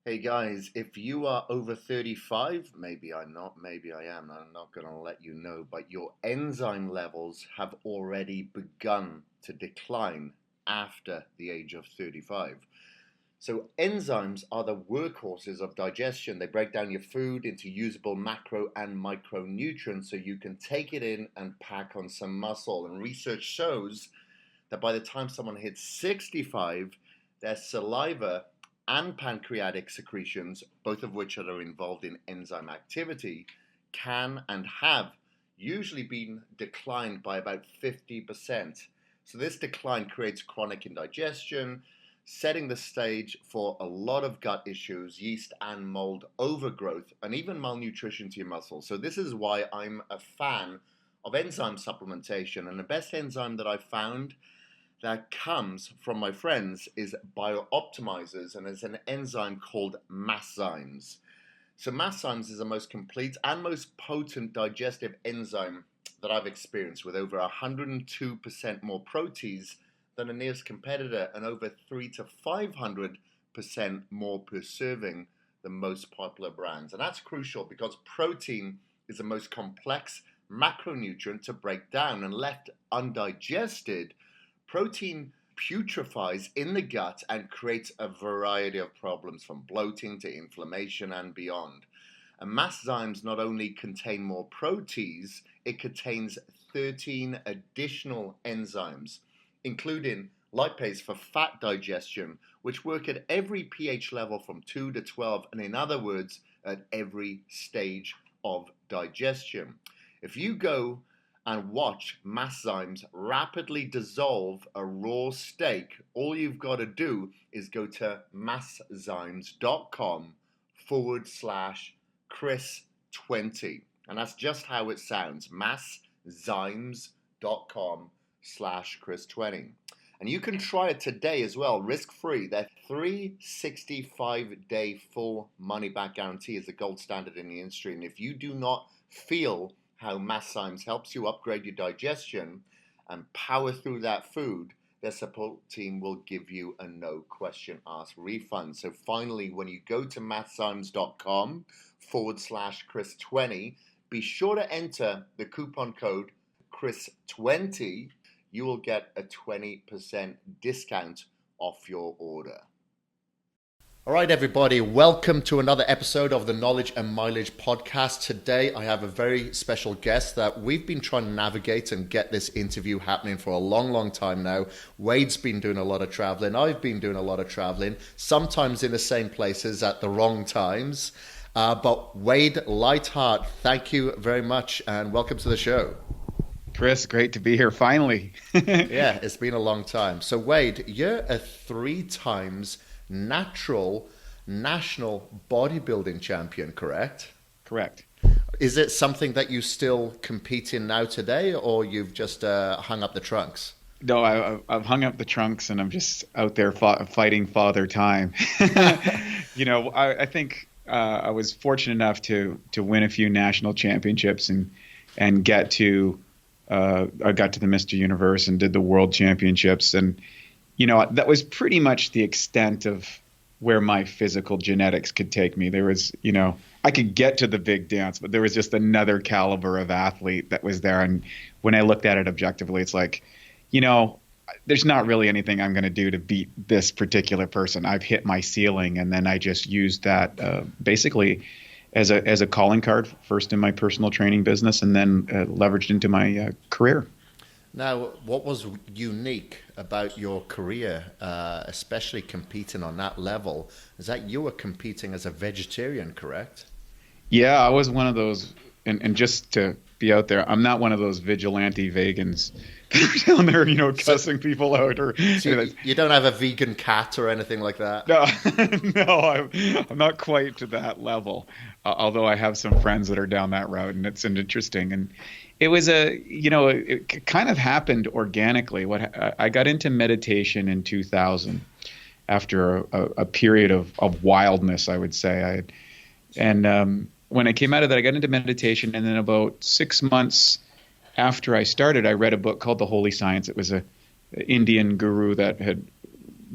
Hey guys, if you are over 35, maybe I'm not, maybe I am, I'm not going to let you know, but your enzyme levels have already begun to decline after the age of 35. So, enzymes are the workhorses of digestion. They break down your food into usable macro and micronutrients so you can take it in and pack on some muscle. And research shows that by the time someone hits 65, their saliva and pancreatic secretions, both of which are involved in enzyme activity, can and have usually been declined by about 50%. So this decline creates chronic indigestion, setting the stage for a lot of gut issues, yeast and mold overgrowth, and even malnutrition to your muscles. So this is why I'm a fan of enzyme supplementation. And the best enzyme that I found that comes from my friends is Biooptimizers, and it's an enzyme called Enzymes. So Enzymes is the most complete and most potent digestive enzyme that I've experienced, with over 102% more proteins than the nearest competitor and over 3 to 500% more per serving than most popular brands. And that's crucial because protein is the most complex macronutrient to break down, and left undigested, protein putrefies in the gut and creates a variety of problems from bloating to inflammation and beyond. And Enzymes not only contain more proteins, it contains 13 additional enzymes, including lipase for fat digestion, which work at every pH level from 2 to 12, and in other words, at every stage of digestion. If you go and watch Enzymes rapidly dissolve a raw steak, all you've got to do is go to masszymes.com/Kris20. And that's just how it sounds, masszymes.com/Kris20. And you can try it today as well, risk-free. Their 365-day full money-back guarantee is the gold standard in the industry. And if you do not feel how Enzymes helps you upgrade your digestion and power through that food, their support team will give you a no question asked refund. So finally, when you go to masszymes.com/Kris20, be sure to enter the coupon code Kris20. You will get a 20% discount off your order. All right, everybody, welcome to another episode of the Knowledge and Mileage podcast. Today, I have a very special guest that we've been trying to navigate and get this interview happening for a long, long time now. Wade's been doing a lot of traveling. I've been doing a lot of traveling, sometimes in the same places at the wrong times. But Wade Lightheart, thank you very much and welcome to the show. Kris, great to be here finally. Yeah, it's been a long time. So Wade, you're a 3 times natural national bodybuilding champion, correct? Correct. Is it something that you still compete in now today, or you've just hung up the trunks? No, I've hung up the trunks and I'm just out there fighting father time. I think I was fortunate enough to win a few national championships and get to I got to the Mr. Universe and did the World Championships, and that was pretty much the extent of where my physical genetics could take me. There was, I could get to the big dance, but there was just another caliber of athlete that was there. And when I looked at it objectively, it's like, there's not really anything I'm going to do to beat this particular person. I've hit my ceiling. And then I just used that basically as a calling card, first in my personal training business, and then leveraged into my career. Now, what was unique about your career, especially competing on that level, is that you were competing as a vegetarian, correct? Yeah, I was one of those, and just to be out there, I'm not one of those vigilante vegans down there, cussing people out. So you don't have a vegan cat or anything like that? No, no, I'm not quite to that level, although I have some friends that are down that route, and it's interesting. And it was it kind of happened organically. I got into meditation in 2000 after a period of wildness, I would say. When I came out of that, I got into meditation, and then about 6 months after I started, I read a book called The Holy Science. It was an Indian guru that had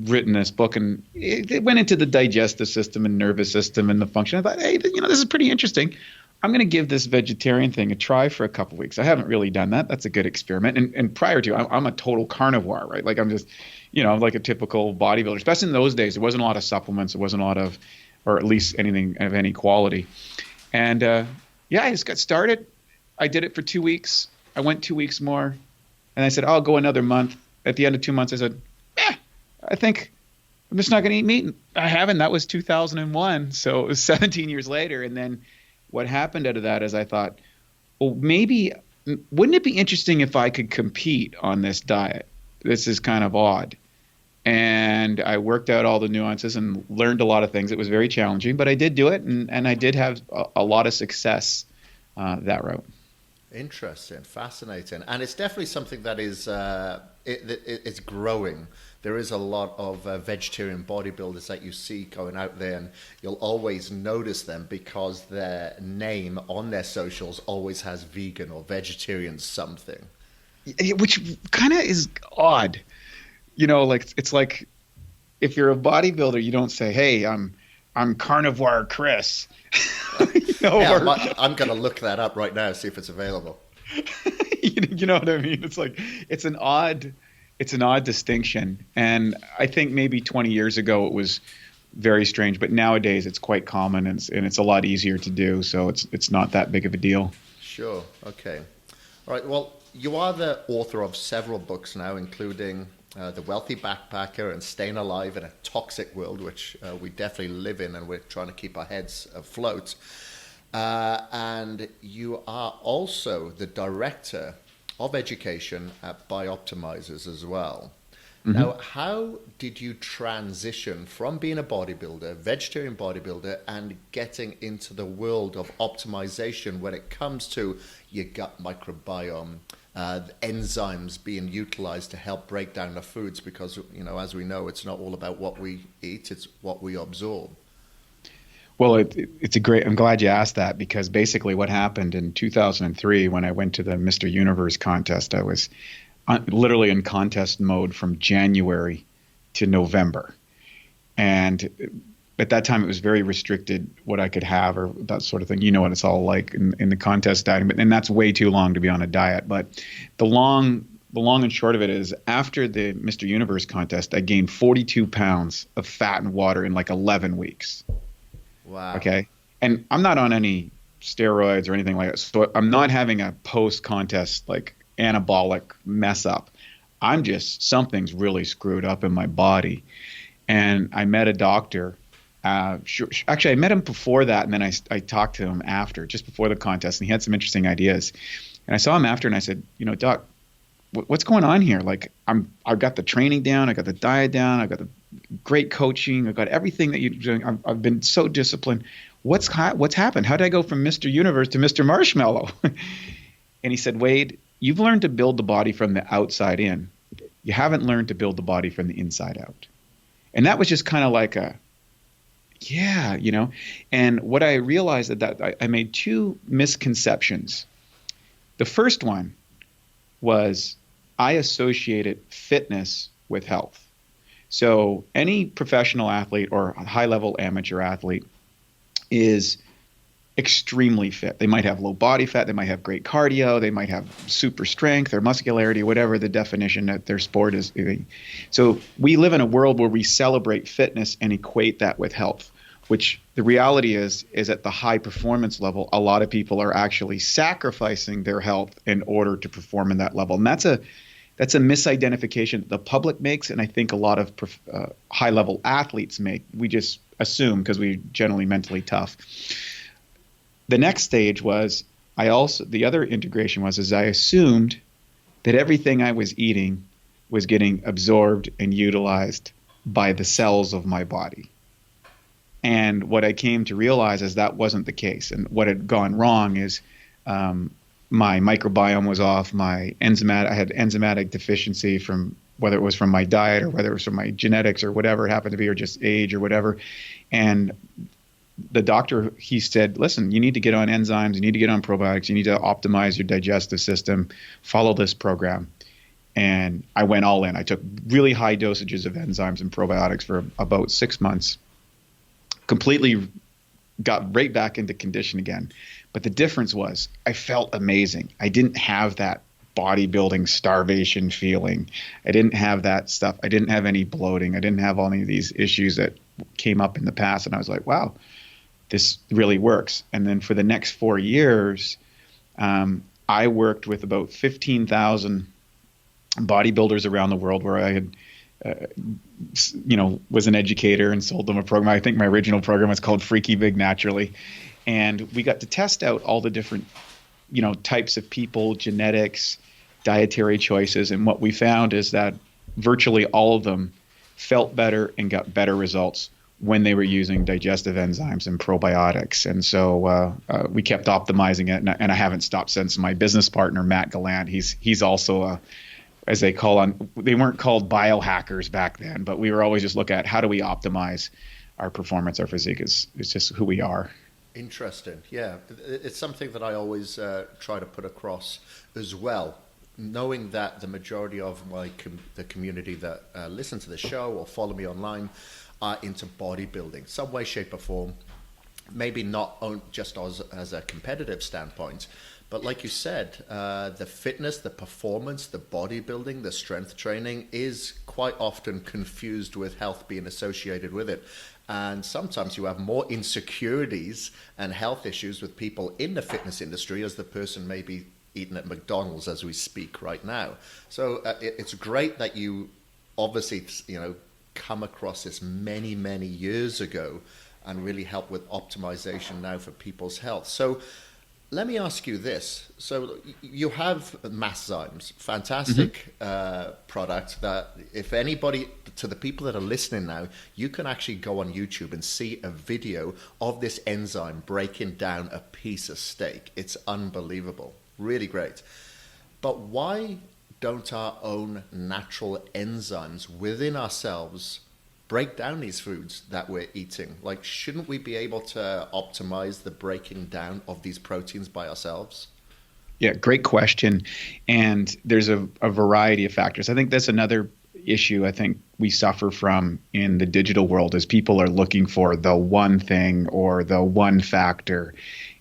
written this book, and it went into the digestive system and nervous system and the function. I thought, hey, this is pretty interesting. I'm going to give this vegetarian thing a try for a couple of weeks. I haven't really done that. That's a good experiment. And prior to, I'm a total carnivore, right? Like I'm just, like a typical bodybuilder. Especially in those days, there wasn't a lot of supplements. There wasn't a lot of, or at least anything of any quality. And I just got started. I did it for 2 weeks. I went 2 weeks more, and I said, I'll go another month. At the end of 2 months, I said, I think I'm just not going to eat meat. I haven't. That was 2001. So it was 17 years later. And then what happened out of that is I thought, well, maybe, wouldn't it be interesting if I could compete on this diet? This is kind of odd. And I worked out all the nuances and learned a lot of things. It was very challenging, but I did do it. And I did have a lot of success that route. Interesting, fascinating, and it's definitely something that is it's growing. There is a lot of vegetarian bodybuilders that you see going out there, and you'll always notice them because their name on their socials always has vegan or vegetarian something, which kind of is odd. Like it's like if you're a bodybuilder, you don't say, "Hey, I'm carnivore Kris." I'm going to look that up right now, see if it's available. You know what I mean? It's like it's an odd distinction, and I think maybe 20 years ago it was very strange, but nowadays it's quite common, and it's a lot easier to do, so it's not that big of a deal. Sure. Okay. All right. Well, you are the author of several books now, including The Wealthy Backpacker and Staying Alive in a Toxic World, which we definitely live in, and we're trying to keep our heads afloat. And you are also the director of education at Bioptimizers as well. Mm-hmm. Now, how did you transition from being a bodybuilder, vegetarian bodybuilder, and getting into the world of optimization when it comes to your gut microbiome, enzymes being utilized to help break down the foods? Because, as we know, it's not all about what we eat, it's what we absorb. Well, I'm glad you asked that, because basically what happened in 2003 when I went to the Mr. Universe contest, I was literally in contest mode from January to November. And at that time it was very restricted what I could have or that sort of thing. You know what it's all like in the contest diet, and that's way too long to be on a diet. But the long and short of it is, after the Mr. Universe contest, I gained 42 pounds of fat and water in like 11 weeks. Wow. Okay. And I'm not on any steroids or anything like that. So I'm not having a post-contest like anabolic mess up. I'm just, something's really screwed up in my body. And I met a doctor. Actually, I met him before that, and then I talked to him after, just before the contest, and he had some interesting ideas. And I saw him after, and I said, Doc, what's going on here? Like, I've got the training down, I got the diet down, I got the great coaching, I've got everything that you're doing. I've been so disciplined. What's happened? How did I go from Mr. Universe to Mr. Marshmallow? And he said, Wade, you've learned to build the body from the outside in. You haven't learned to build the body from the inside out. And that was just kind of like And what I realized that I made two misconceptions. The first one was I associated fitness with health. So any professional athlete or high-level amateur athlete is extremely fit. They might have low body fat, they might have great cardio, they might have super strength or muscularity, whatever the definition that their sport is. So we live in a world where we celebrate fitness and equate that with health, which the reality is at the high performance level, a lot of people are actually sacrificing their health in order to perform in that level. And that's a misidentification that the public makes, and I think a lot of high-level athletes make. We just assume because we're generally mentally tough. The next stage was the other integration was I assumed that everything I was eating was getting absorbed and utilized by the cells of my body. And what I came to realize is that wasn't the case. And what had gone wrong is my microbiome was off. I had enzymatic deficiency from whether it was from my diet or whether it was from my genetics or whatever it happened to be, or just age or whatever. And the doctor, he said, listen, you need to get on enzymes, you need to get on probiotics, you need to optimize your digestive system, follow this program. And I went all in. I took really high dosages of enzymes and probiotics for about 6 months, completely got right back into condition again. But the difference was I felt amazing. I didn't have that bodybuilding starvation feeling. I didn't have that stuff. I didn't have any bloating. I didn't have any of these issues that came up in the past. And I was like, wow, this really works. And then for the next 4 years, I worked with about 15,000 bodybuilders around the world, where I had was an educator and sold them a program. I think my original program was called Freaky Big Naturally. And we got to test out all the different, types of people, genetics, dietary choices. And what we found is that virtually all of them felt better and got better results when they were using digestive enzymes and probiotics. And so we kept optimizing it. And I haven't stopped since. My business partner, Matt Gallant, he's also as they weren't called biohackers back then, but we were always just looking at how do we optimize our performance, our physique. It's just who we are. Interesting. Yeah. It's something that I always try to put across as well, knowing that the majority of the community that listen to the show or follow me online are into bodybuilding, some way, shape or form. Maybe not just as a competitive standpoint, but like you said, the fitness, the performance, the bodybuilding, the strength training is quite often confused with health being associated with it. And sometimes you have more insecurities and health issues with people in the fitness industry as the person maybe eating at McDonald's as we speak right now. So it's great that you obviously, come across this many, many years ago and really help with optimization now for people's health. So let me ask you this. So you have Masszymes, fantastic product that if anybody, to the people that are listening now, you can actually go on YouTube and see a video of this enzyme breaking down a piece of steak. It's unbelievable. Really great. But why don't our own natural enzymes within ourselves break down these foods that we're eating? Like, shouldn't we be able to optimize the breaking down of these proteins by ourselves? Yeah, great question. And there's a variety of factors. I think that's another issue I think we suffer from in the digital world, is people are looking for the one thing or the one factor.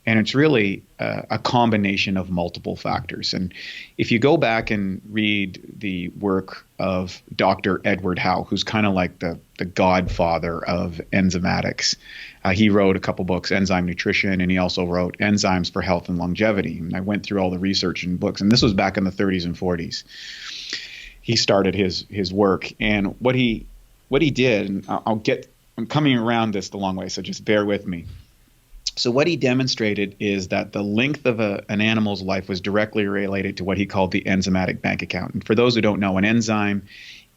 And it's really a combination of multiple factors. And if you go back and read the work of Dr. Edward Howe, who's kind of like the godfather of enzymatics, he wrote a couple books, Enzyme Nutrition, and he also wrote Enzymes for Health and Longevity. And I went through all the research and books, and this was back in the 30s and 40s. He started his work, and what he did, and I'm coming around this the long way, so just bear with me. So what he demonstrated is that the length of an animal's life was directly related to what he called the enzymatic bank account. And for those who don't know, an enzyme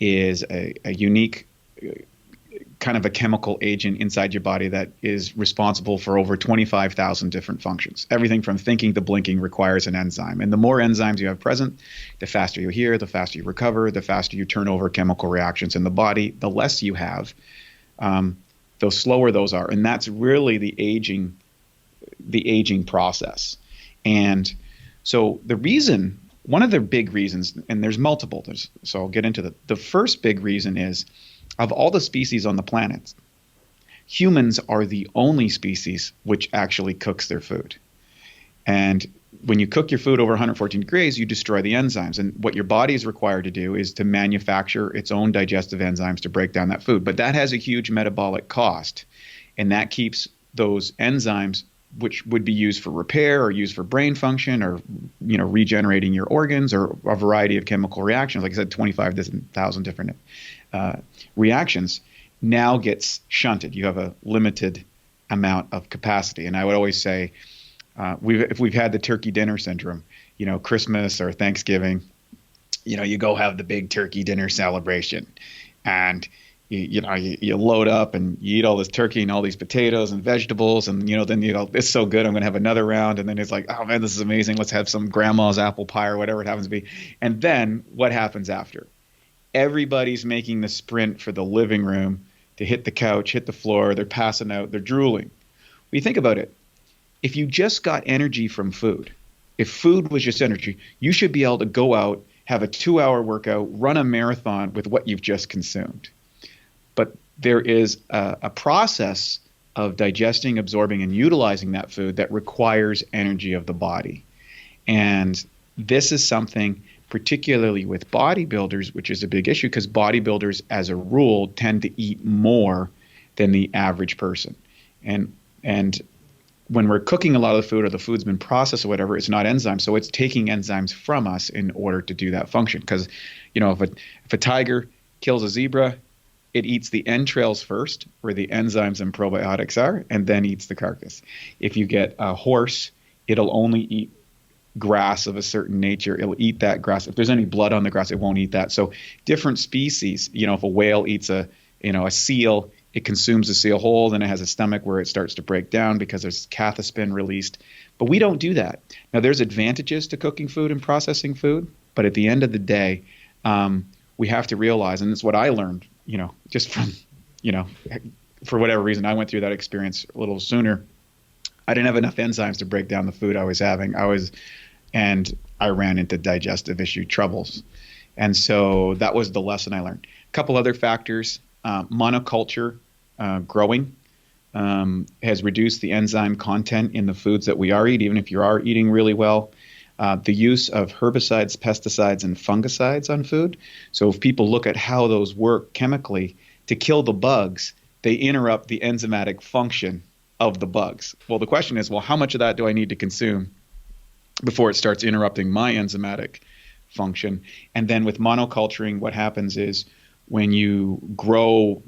is a unique kind of a chemical agent inside your body that is responsible for over 25,000 different functions. Everything from thinking to blinking requires an enzyme. And the more enzymes you have present, the faster you heal, the faster you recover, the faster you turn over chemical reactions in the body. The less you have, the slower those are. And that's really the aging process. And so one of the big reasons, and there's multiple, so I'll get into the first big reason is, of all the species on the planet, humans are the only species which actually cooks their food. And when you cook your food over 114 degrees, you destroy the enzymes. And what your body is required to do is to manufacture its own digestive enzymes to break down that food. But that has a huge metabolic cost. And that keeps those enzymes, which would be used for repair or used for brain function or, regenerating your organs or a variety of chemical reactions, like I said, 25,000 different reactions, now gets shunted. You have a limited amount of capacity. And I would always say, if we've had the turkey dinner syndrome, Christmas or Thanksgiving, you go have the big turkey dinner celebration, and you load up and you eat all this turkey and all these potatoes and vegetables, and then it's so good, I'm going to have another round, and then it's like, oh man, this is amazing, let's have some grandma's apple pie or whatever it happens to be. And then what happens after? Everybody's making the sprint for the living room to hit the couch, hit the floor, they're passing out, they're drooling. When you think about it, if you just got energy from food, if food was just energy, you should be able to go out have a 2-hour workout, run a marathon with what you've just consumed. But there is a process of digesting, absorbing, and utilizing that food that requires energy of the body. And this is something, particularly with bodybuilders, which is a big issue because bodybuilders, as a rule, tend to eat more than the average person. And when we're cooking a lot of the food or the food's been processed or whatever, it's not enzymes. So it's taking enzymes from us in order to do that function. Because, if a tiger kills a zebra, it eats the entrails first, where the enzymes and probiotics are, and then eats the carcass. If you get a horse, it'll only eat grass of a certain nature. It'll eat that grass. If there's any blood on the grass, it won't eat that. So different species, if a whale eats a seal, it consumes the seal whole, then it has a stomach where it starts to break down because there's cathaspin released. But we don't do that. Now, there's advantages to cooking food and processing food, but at the end of the day, we have to realize, and it's what I learned, just from, for whatever reason, I went through that experience a little sooner. I didn't have enough enzymes to break down the food I was having. And I ran into digestive issue troubles. And so that was the lesson I learned. A couple other factors. Monoculture growing has reduced the enzyme content in the foods that we are eating, even if you are eating really well. The use of herbicides, pesticides, and fungicides on food. So if people look at how those work chemically to kill the bugs, they interrupt the enzymatic function of the bugs. Well, the question is, how much of that do I need to consume before it starts interrupting my enzymatic function? And then with monoculturing, what happens is when you grow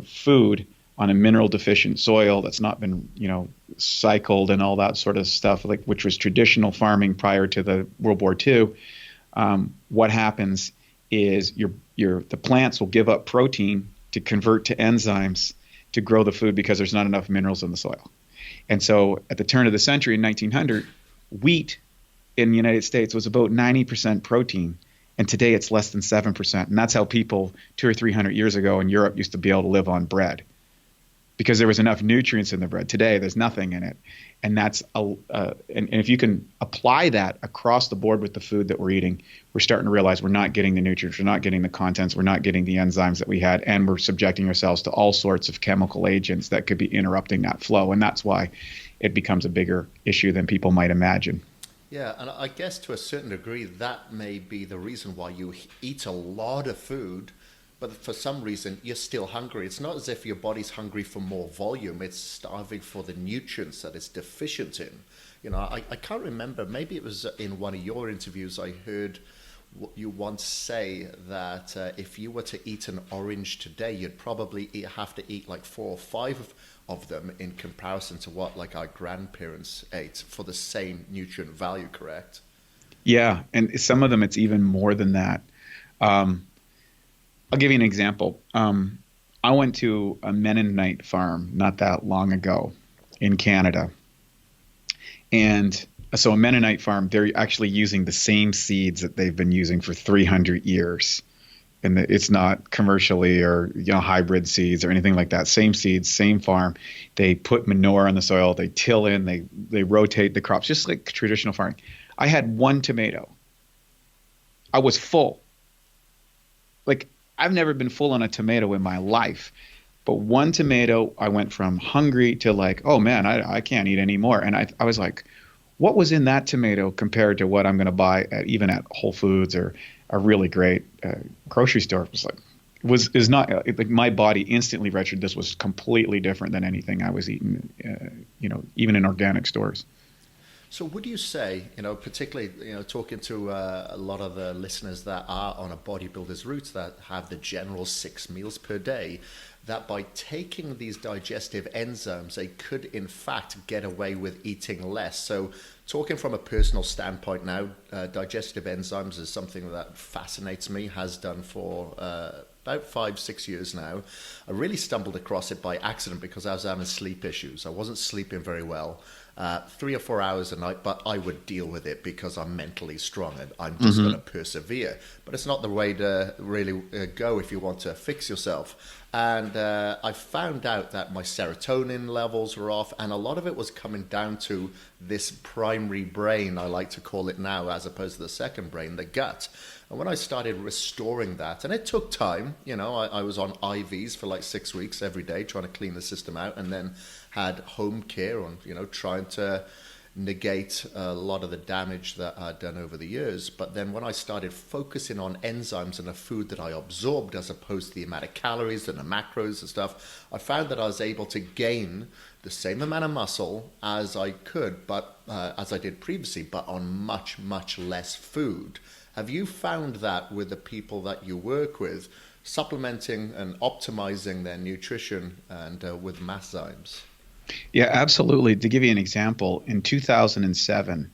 food on a mineral deficient soil that's not been, cycled and all that sort of stuff, which was traditional farming prior to the World War II, what happens is the plants will give up protein to convert to enzymes to grow the food because there's not enough minerals in the soil. And so at the turn of the century in 1900, wheat in the United States was about 90% protein. And today it's less than 7%. And that's how people 200 or 300 years ago in Europe used to be able to live on bread, because there was enough nutrients in the bread. Today, there's nothing in it. And that's and if you can apply that across the board with the food that we're eating, we're starting to realize we're not getting the nutrients, we're not getting the contents, we're not getting the enzymes that we had, and we're subjecting ourselves to all sorts of chemical agents that could be interrupting that flow. And that's why it becomes a bigger issue than people might imagine. Yeah, and I guess to a certain degree, that may be the reason why you eat a lot of food, but for some reason you're still hungry. It's not as if your body's hungry for more volume, it's starving for the nutrients that it's deficient in. I can't remember, maybe it was in one of your interviews I heard you once say that if you were to eat an orange today, you'd probably have to eat like 4 or 5 of them in comparison to what like our grandparents ate for the same nutrient value, correct? Yeah, and some of them it's even more than that. I'll give you an example. I went to a Mennonite farm not that long ago in Canada. And so a Mennonite farm, they're actually using the same seeds that they've been using for 300 years. And it's not commercially or hybrid seeds or anything like that. Same seeds, same farm. They put manure on the soil. They till in. They rotate the crops, just like traditional farming. I had 1 tomato. I was full. Like, I've never been full on a tomato in my life. But 1 tomato, I went from hungry to like, oh man, I can't eat anymore. And I was like, what was in that tomato compared to what I'm going to buy even at Whole Foods or a really great grocery store? Is not like my body instantly registered this was completely different than anything I was eating, even in organic stores. So would you say, particularly, talking to a lot of the listeners that are on a bodybuilder's route that have the general 6 meals per day, that by taking these digestive enzymes, they could in fact get away with eating less? So talking from a personal standpoint now, digestive enzymes is something that fascinates me, has done for about 5-6 years now. I really stumbled across it by accident because I was having sleep issues. I wasn't sleeping very well. 3 or 4 hours a night, but I would deal with it because I'm mentally strong and I'm just going to persevere. But it's not the way to really go if you want to fix yourself. And I found out that my serotonin levels were off, and a lot of it was coming down to this primary brain, I like to call it now, as opposed to the second brain, the gut. And when I started restoring that, and it took time, I was on IVs for like 6 weeks every day trying to clean the system out, and then had home care on, trying to negate a lot of the damage that I'd done over the years. But then when I started focusing on enzymes and the food that I absorbed as opposed to the amount of calories and the macros and stuff, I found that I was able to gain the same amount of muscle as I could, but as I did previously, but on much, much less food. Have you found that with the people that you work with, supplementing and optimizing their nutrition and with Masszymes? Yeah, absolutely. To give you an example, in 2007,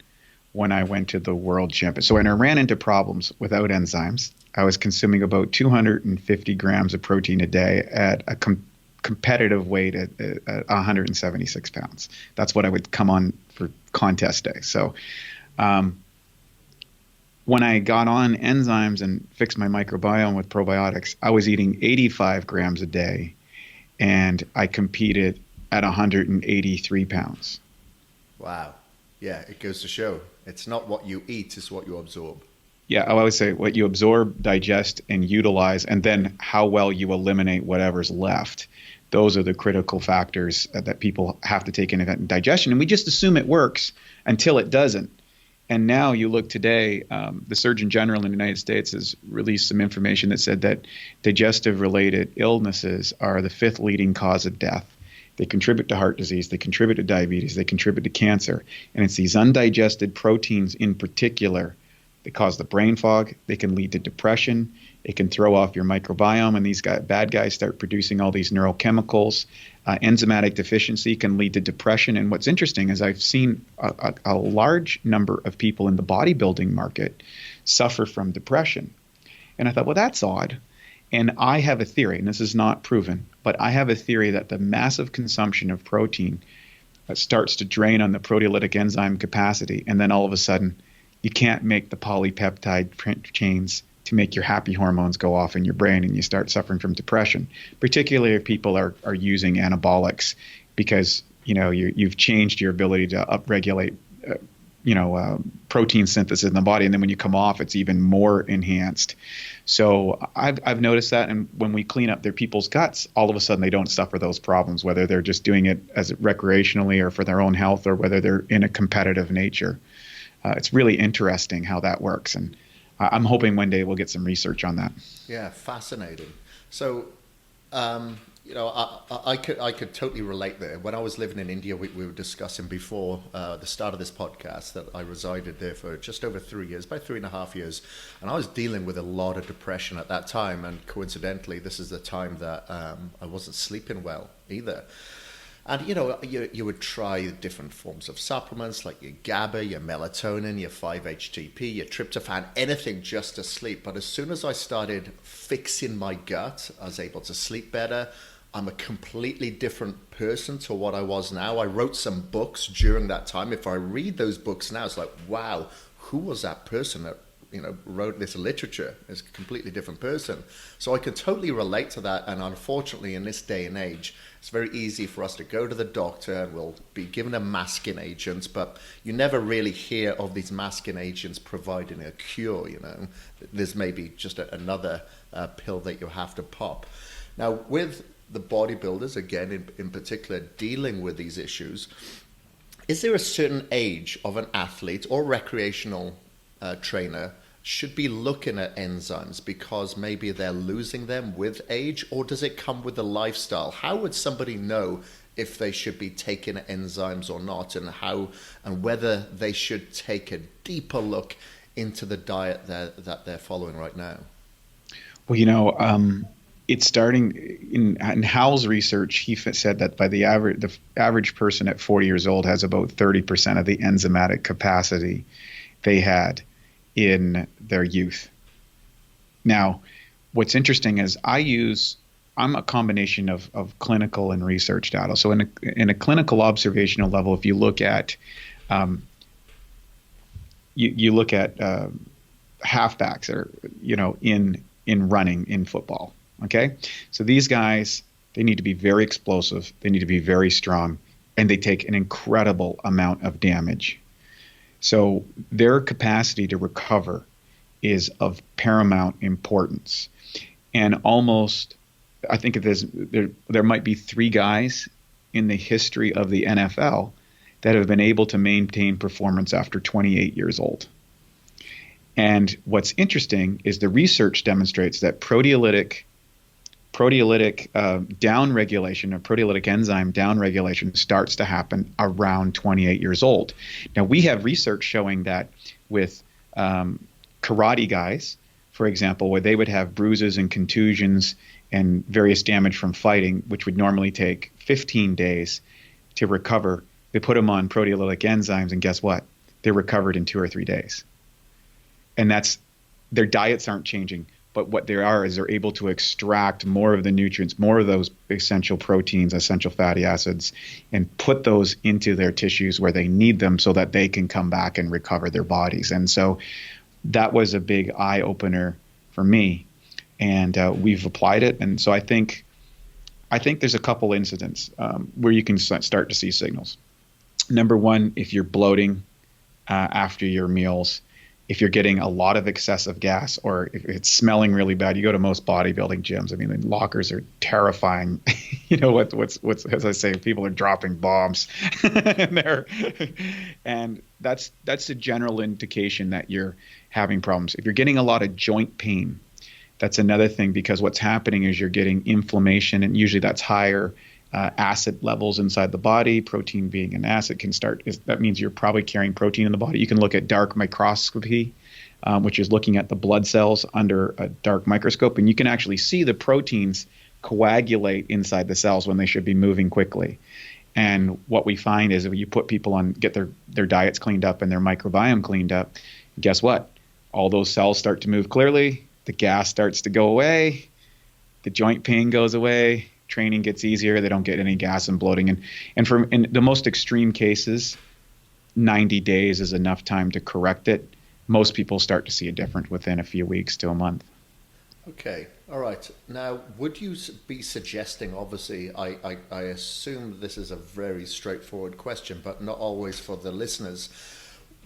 when I went to the World Championship, so when I ran into problems without enzymes, I was consuming about 250 grams of protein a day at a competitive weight at 176 pounds. That's what I would come on for contest day. So when I got on enzymes and fixed my microbiome with probiotics, I was eating 85 grams a day, and I competed at 183 pounds. Wow. Yeah, it goes to show it's not what you eat, it's what you absorb. Yeah, I always say what you absorb, digest, and utilize, and then how well you eliminate whatever's left. Those are the critical factors that people have to take into digestion. And we just assume it works until it doesn't. And now you look today, the Surgeon General in the United States has released some information that said that digestive-related illnesses are the 5th leading cause of death. They contribute to heart disease, they contribute to diabetes, they contribute to cancer. And it's these undigested proteins in particular that cause the brain fog. They can lead to depression. It can throw off your microbiome, and these bad guys start producing all these neurochemicals. Enzymatic deficiency can lead to depression. And what's interesting is I've seen a large number of people in the bodybuilding market suffer from depression. And I thought, well, that's odd. And I have a theory, and this is not proven, but I have a theory that the massive consumption of protein starts to drain on the proteolytic enzyme capacity, and then all of a sudden you can't make the polypeptide chains to make your happy hormones go off in your brain, and you start suffering from depression, particularly if people are using anabolics, because you've changed your ability to upregulate protein synthesis in the body, and then when you come off, it's even more enhanced. So I've noticed that, and when we clean up their people's guts, all of a sudden they don't suffer those problems, whether they're just doing it as recreationally or for their own health, or whether they're in a competitive nature. It's really interesting how that works, and I'm hoping one day we'll get some research on that. Yeah, fascinating. So, I could totally relate there. When I was living in India, we were discussing before the start of this podcast that I resided there for just over 3 years, about 3.5 years, and I was dealing with a lot of depression at that time. And coincidentally, this is the time that I wasn't sleeping well either. And you would try different forms of supplements like your GABA, your melatonin, your 5-HTP, your tryptophan, anything just to sleep. But as soon as I started fixing my gut, I was able to sleep better. I'm a completely different person to what I was now. I wrote some books during that time. If I read those books now, it's like, wow, who was that person that wrote this literature? Is a completely different person. So I can totally relate to that. And unfortunately, in this day and age, it's very easy for us to go to the doctor and we'll be given a masking agent, but you never really hear of these masking agents providing a cure. There's maybe just another pill that you have to pop. Now, with the bodybuilders, again, in particular, dealing with these issues, is there a certain age of an athlete or recreational trainer should be looking at enzymes because maybe they're losing them with age, or does it come with the lifestyle? How would somebody know if they should be taking enzymes or not, and whether they should take a deeper look into the diet that they're following right now? Well, it's starting in Howell's research. He said that by the average person at 40 years old has about 30% of the enzymatic capacity they had in their youth. Now, what's interesting is I'm a combination of clinical and research data. So in a clinical observational level, if you look at you look at halfbacks or in running in football. Okay, so these guys, they need to be very explosive, they need to be very strong, and they take an incredible amount of damage. So their capacity to recover is of paramount importance. And almost, I think there might be three guys in the history of the NFL that have been able to maintain performance after 28 years old. And what's interesting is the research demonstrates that proteolytic downregulation or proteolytic enzyme downregulation starts to happen around 28 years old. Now, we have research showing that with karate guys, for example, where they would have bruises and contusions and various damage from fighting, which would normally take 15 days to recover. They put them on proteolytic enzymes, and guess what? They're recovered in 2 or 3 days. And that's, their diets aren't changing, but what they are is they're able to extract more of the nutrients, more of those essential proteins, essential fatty acids, and put those into their tissues where they need them so that they can come back and recover their bodies. And so that was a big eye opener for me, and we've applied it. And so I think there's a couple incidents where you can start to see signals. Number one, if you're bloating after your meals, if you're getting a lot of excessive gas, or if it's smelling really bad. You go to most bodybuilding gyms, I mean, the lockers are terrifying. You know, what's as I say, people are dropping bombs in there. And that's a general indication that you're having problems. If you're getting a lot of joint pain, that's another thing, because what's happening is you're getting inflammation, and usually that's higher acid levels inside the body. Protein being an acid that means you're probably carrying protein in the body. You can look at dark microscopy, which is looking at the blood cells under a dark microscope, and you can actually see the proteins coagulate inside the cells when they should be moving quickly. And what we find is if you put people on, get their diets cleaned up and their microbiome cleaned up, guess what? All those cells start to move clearly, the gas starts to go away, the joint pain goes away, training gets easier, they don't get any gas and bloating. And in the most extreme cases, 90 days is enough time to correct it. Most people start to see a difference within a few weeks to a month. Okay, all right. Now, would you be suggesting, obviously, I assume this is a very straightforward question, but not always for the listeners.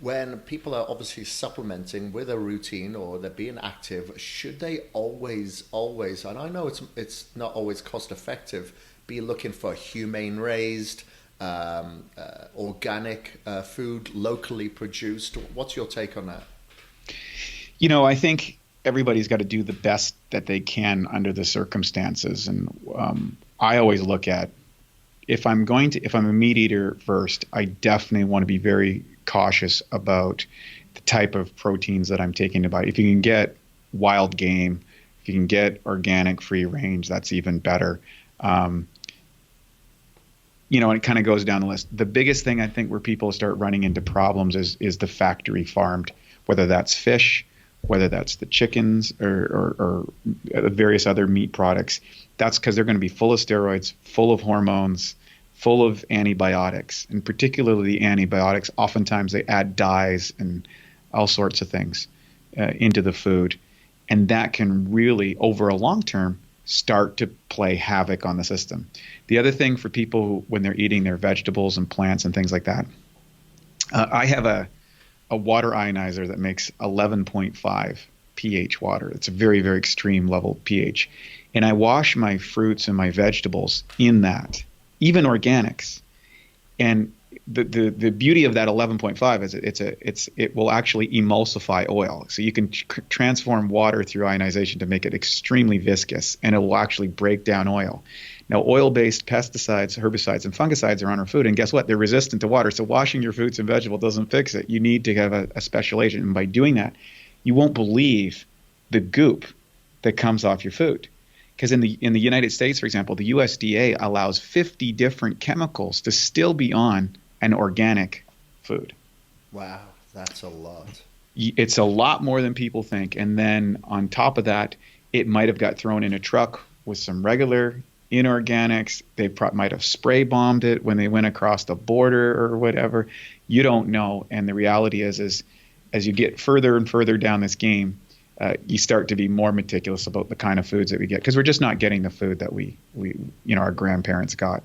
When people are obviously supplementing with a routine or they're being active, should they always, and I know it's not always cost effective, be looking for humane raised, organic food, locally produced? What's your take on that? You know, I think everybody's got to do the best that they can under the circumstances. And I always look at, if I'm a meat eater first, I definitely want to be very cautious about the type of proteins that I'm taking to body. If you can get wild game, if you can get organic free range, that's even better. And it kind of goes down the list. The biggest thing I think where people start running into problems is the factory farmed, whether that's fish, whether that's the chickens or various other meat products. That's because they're going to be full of steroids, full of hormones, full of antibiotics, and particularly the antibiotics. Oftentimes they add dyes and all sorts of things into the food. And that can really, over a long term, start to play havoc on the system. The other thing for people who, when they're eating their vegetables and plants and things like that, I have a water ionizer that makes 11.5 pH water. It's a very, very extreme level pH. And I wash my fruits and my vegetables in that, even organics. And the beauty of that 11.5 is it will actually emulsify oil. So you can transform water through ionization to make it extremely viscous, and it will actually break down oil. Now, oil-based pesticides, herbicides, and fungicides are on our food, and guess what? They're resistant to water. So washing your fruits and vegetables doesn't fix it. You need to have a special agent, and by doing that, you won't believe the goop that comes off your food. Because in the United States, for example, the USDA allows 50 different chemicals to still be on an organic food. Wow, that's a lot. It's a lot more than people think. And then on top of that, it might have got thrown in a truck with some regular inorganics. They might have spray bombed it when they went across the border or whatever. You don't know. And the reality is as you get further and further down this game, you start to be more meticulous about the kind of foods that we get, because we're just not getting the food that we our grandparents got.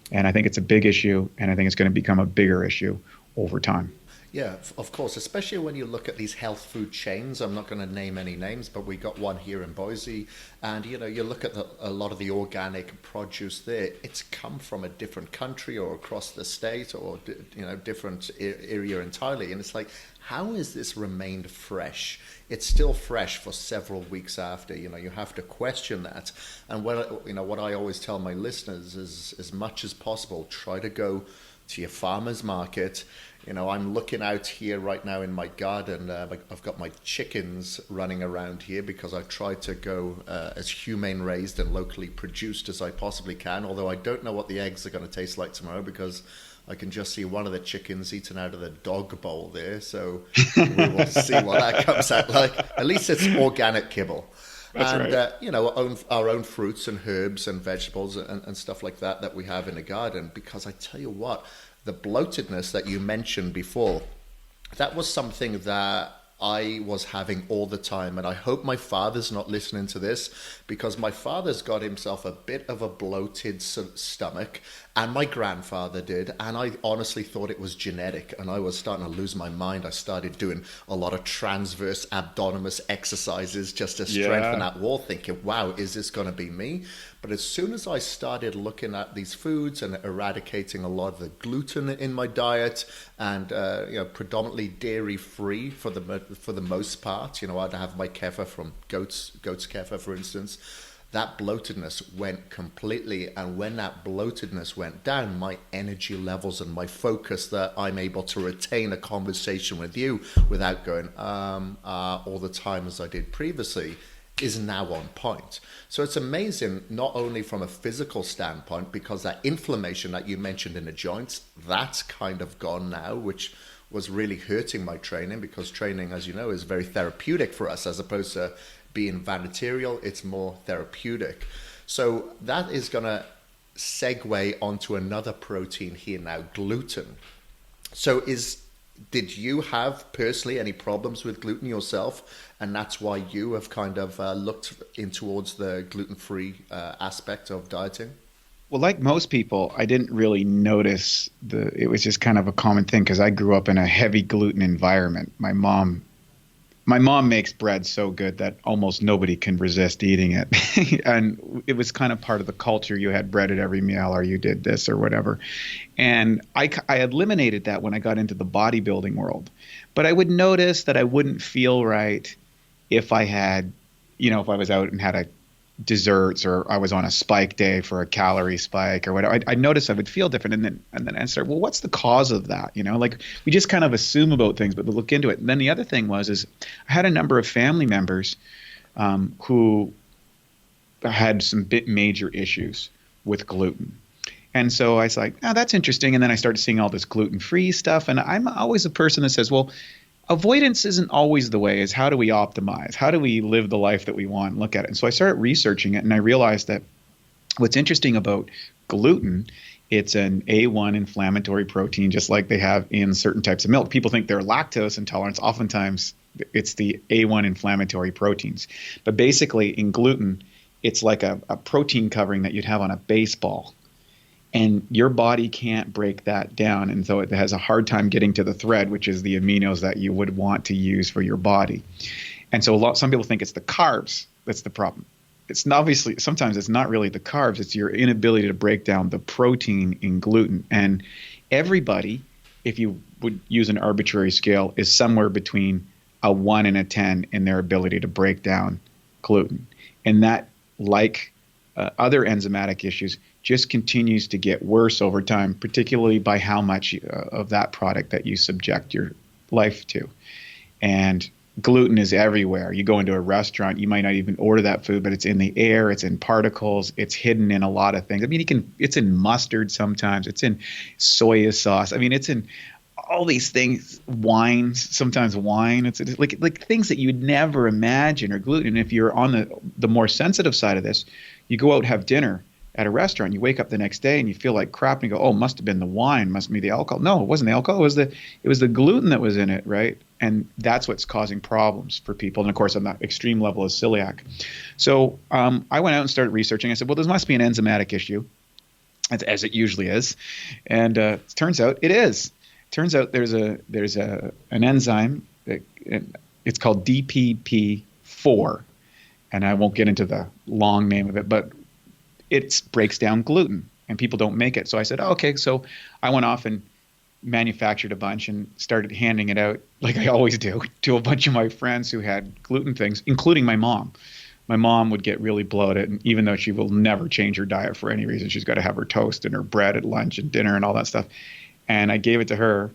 And I think it's a big issue, and I think it's going to become a bigger issue over time. Yeah, of course, especially when you look at these health food chains. I'm not going to name any names, but we got one here in Boise, and you look at a lot of the organic produce there. It's come from a different country or across the state or different area entirely, and it's like, how has this remained fresh? It's still fresh for several weeks after. You have to question that. And what I always tell my listeners is, as much as possible, try to go to your farmer's market. I'm looking out here right now in my garden. I've got my chickens running around here because I try to go as humane raised and locally produced as I possibly can. Although I don't know what the eggs are going to taste like tomorrow, because I can just see one of the chickens eaten out of the dog bowl there. So we will see what that comes out like. At least it's organic kibble. That's And right. our own fruits and herbs and vegetables and stuff like that we have in the garden. Because I tell you what, the bloatedness that you mentioned before, that was something that I was having all the time. And I hope my father's not listening to this, because my father's got himself a bit of a bloated stomach, and my grandfather did. And I honestly thought it was genetic, and I was starting to lose my mind. I started doing a lot of transverse abdominis exercises just to strengthen Yeah. that wall, thinking, wow, is this going to be me? But as soon as I started looking at these foods and eradicating a lot of the gluten in my diet, and predominantly dairy free for the most part, I'd have my kefir from goat's kefir, for instance. That bloatedness went completely, and when that bloatedness went down, my energy levels and my focus, that I'm able to retain a conversation with you without going all the time as I did previously, is now on point. So it's amazing, not only from a physical standpoint, because that inflammation that you mentioned in the joints, that's kind of gone now, which was really hurting my training, because training, as you know, is very therapeutic for us, as opposed to being vanaterial. It's more therapeutic. So that is going to segue onto another protein here now, gluten. So did you have personally any problems with gluten yourself, and that's why you have kind of looked in towards the gluten-free aspect of dieting? Well, like most people, I didn't really notice it was just kind of a common thing because I grew up in a heavy gluten environment. My mom makes bread so good that almost nobody can resist eating it. And it was kind of part of the culture. You had bread at every meal, or you did this or whatever. And I eliminated that when I got into the bodybuilding world. But I would notice that I wouldn't feel right if I had, if I was out and had a desserts, or I was on a spike day for a calorie spike or whatever. I noticed I would feel different, and then I started, well, what's the cause of that? Like we just kind of assume about things, but we look into it. And then the other thing is I had a number of family members who had some bit major issues with gluten. And so I was like, oh, that's interesting. And then I started seeing all this gluten-free stuff. And I'm always a person that says, well, avoidance isn't always the way. Is how do we optimize? How do we live the life that we want and look at it? And so I started researching it, and I realized that what's interesting about gluten, it's an A1 inflammatory protein, just like they have in certain types of milk. People think they're lactose intolerant. Oftentimes, it's the A1 inflammatory proteins. But basically, in gluten, it's like a protein covering that you'd have on a baseball. And your body can't break that down. And so it has a hard time getting to the thread, which is the aminos that you would want to use for your body. And so some people think it's the carbs that's the problem. It's not, obviously, sometimes it's not really the carbs. It's your inability to break down the protein in gluten. And everybody, if you would use an arbitrary scale, is somewhere between a 1 and a 10 in their ability to break down gluten. And that, like other enzymatic issues, just continues to get worse over time, particularly by how much of that product that you subject your life to. And gluten is everywhere. You go into a restaurant, you might not even order that food, but it's in the air, it's in particles, it's hidden in a lot of things. I mean, it's in mustard sometimes, it's in soya sauce. I mean, it's in all these things, wines, sometimes wine. It's like things that you'd never imagine are gluten. And if you're on the more sensitive side of this, you go out and have dinner at a restaurant, you wake up the next day and you feel like crap, and you go, oh, must have been the wine, must be the alcohol. No, it wasn't the alcohol. It was the gluten that was in it, right? And that's what's causing problems for people. And of course, on that extreme level is celiac. So I went out and started researching. I said, well, there must be an enzymatic issue, as it usually is. And it turns out it is. Turns out there's an enzyme that it's called DPP4, and I won't get into the long name of it, but it breaks down gluten, and people don't make it. So I said, oh, okay. So I went off and manufactured a bunch and started handing it out, like I always do, to a bunch of my friends who had gluten things, including my mom. My mom would get really bloated, and even though she will never change her diet for any reason, she's got to have her toast and her bread at lunch and dinner and all that stuff. And I gave it to her,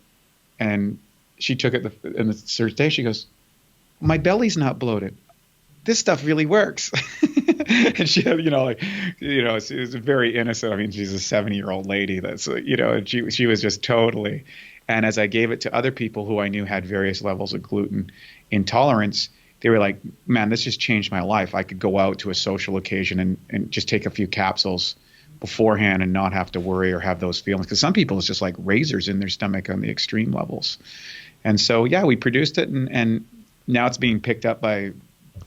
and she took it, and the third day she goes, my belly's not bloated. This stuff really works. And she had, she was very innocent. I mean, she's a 70-year-old lady. That's, and she was just totally. And as I gave it to other people who I knew had various levels of gluten intolerance, they were like, man, this just changed my life. I could go out to a social occasion and just take a few capsules beforehand and not have to worry or have those feelings. Because some people, it's just like razors in their stomach on the extreme levels. And so, yeah, we produced it, and now it's being picked up by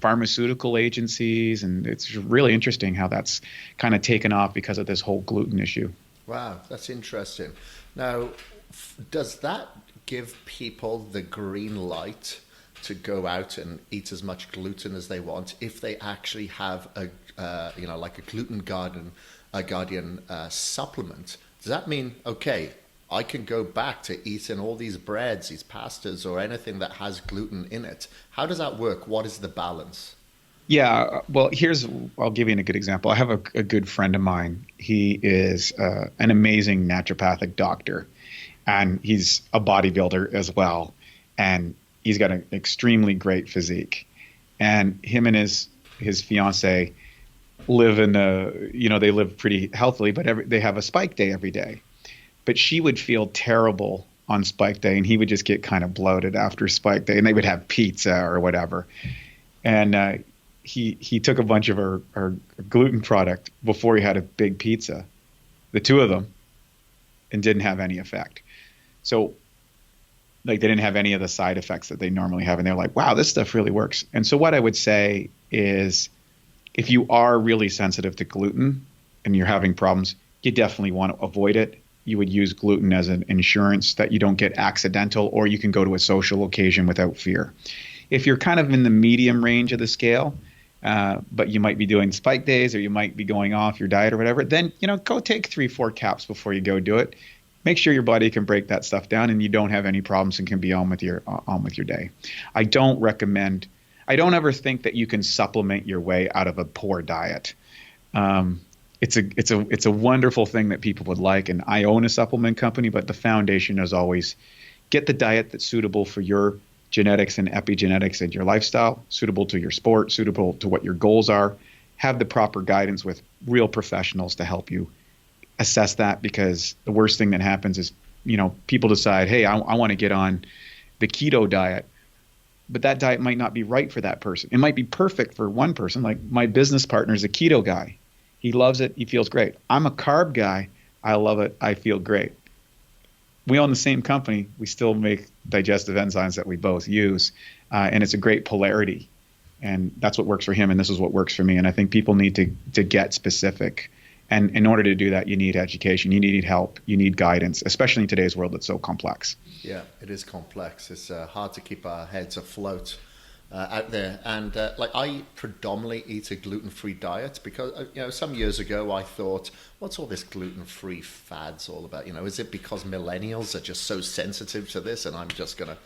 pharmaceutical agencies, and it's really interesting how that's kind of taken off because of this whole gluten issue. Wow, that's interesting. Now, does that give people the green light to go out and eat as much gluten as they want if they actually have like a gluten guardian supplement? Does that mean, okay, I can go back to eating all these breads, these pastas, or anything that has gluten in it? How does that work? What is the balance? Yeah, well, I'll give you a good example. I have a good friend of mine. He is an amazing naturopathic doctor, and he's a bodybuilder as well. And he's got an extremely great physique. And him and his fiance live they live pretty healthily, but they have a spike day every day. But she would feel terrible on spike day, and he would just get kind of bloated after spike day, and they would have pizza or whatever. And he took a bunch of our gluten product before he had a big pizza, the two of them, and didn't have any effect. So like they didn't have any of the side effects that they normally have. And they're like, wow, this stuff really works. And so what I would say is if you are really sensitive to gluten and you're having problems, you definitely want to avoid it. You would use gluten as an insurance that you don't get accidental, or you can go to a social occasion without fear. If you're kind of in the medium range of the scale, but you might be doing spike days or you might be going off your diet or whatever, then, go take 3-4 caps before you go do it. Make sure your body can break that stuff down and you don't have any problems and can be on with your day. I don't ever think that you can supplement your way out of a poor diet. It's a wonderful thing that people would like, and I own a supplement company, but the foundation is always get the diet that's suitable for your genetics and epigenetics and your lifestyle, suitable to your sport, suitable to what your goals are. Have the proper guidance with real professionals to help you assess that, because the worst thing that happens is, people decide, hey, I want to get on the keto diet, but that diet might not be right for that person. It might be perfect for one person. Like my business partner is a keto guy. He loves it. He feels great. I'm a carb guy. I love it. I feel great. We own the same company. We still make digestive enzymes that we both use. And it's a great polarity. And that's what works for him. And this is what works for me. And I think people need to get specific. And in order to do that, you need education. You need help. You need guidance, especially in today's world that's so complex. Yeah, it is complex. It's hard to keep our heads afloat out there. And I predominantly eat a gluten-free diet because, some years ago I thought, what's all this gluten-free fads all about? Is it because millennials are just so sensitive to this and I'm just going to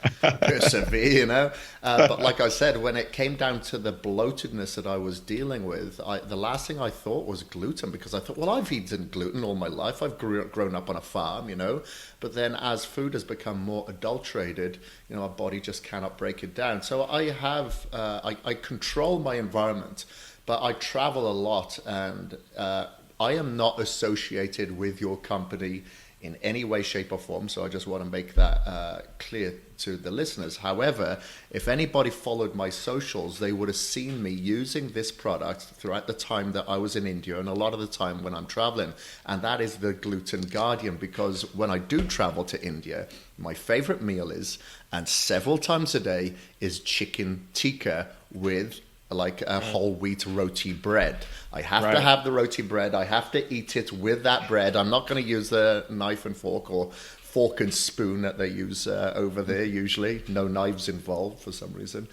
persevere, But like I said, when it came down to the bloatedness that I was dealing with, the last thing I thought was gluten, because I thought, well, I've eaten gluten all my life. I've grown up on a farm, But then as food has become more adulterated, our body just cannot break it down. So I control my environment, but I travel a lot, and I am not associated with your company in any way, shape, or form. So I just want to make that clear to the listeners. However, if anybody followed my socials, they would have seen me using this product throughout the time that I was in India and a lot of the time when I'm traveling. And that is the Gluten Guardian, because when I do travel to India, my favorite meal is, and several times a day, is chicken tikka with like a whole wheat roti bread. I have to have the roti bread. I have to eat it with that bread. I'm not going to use the knife and fork or fork and spoon that they use over there, usually. No knives involved for some reason.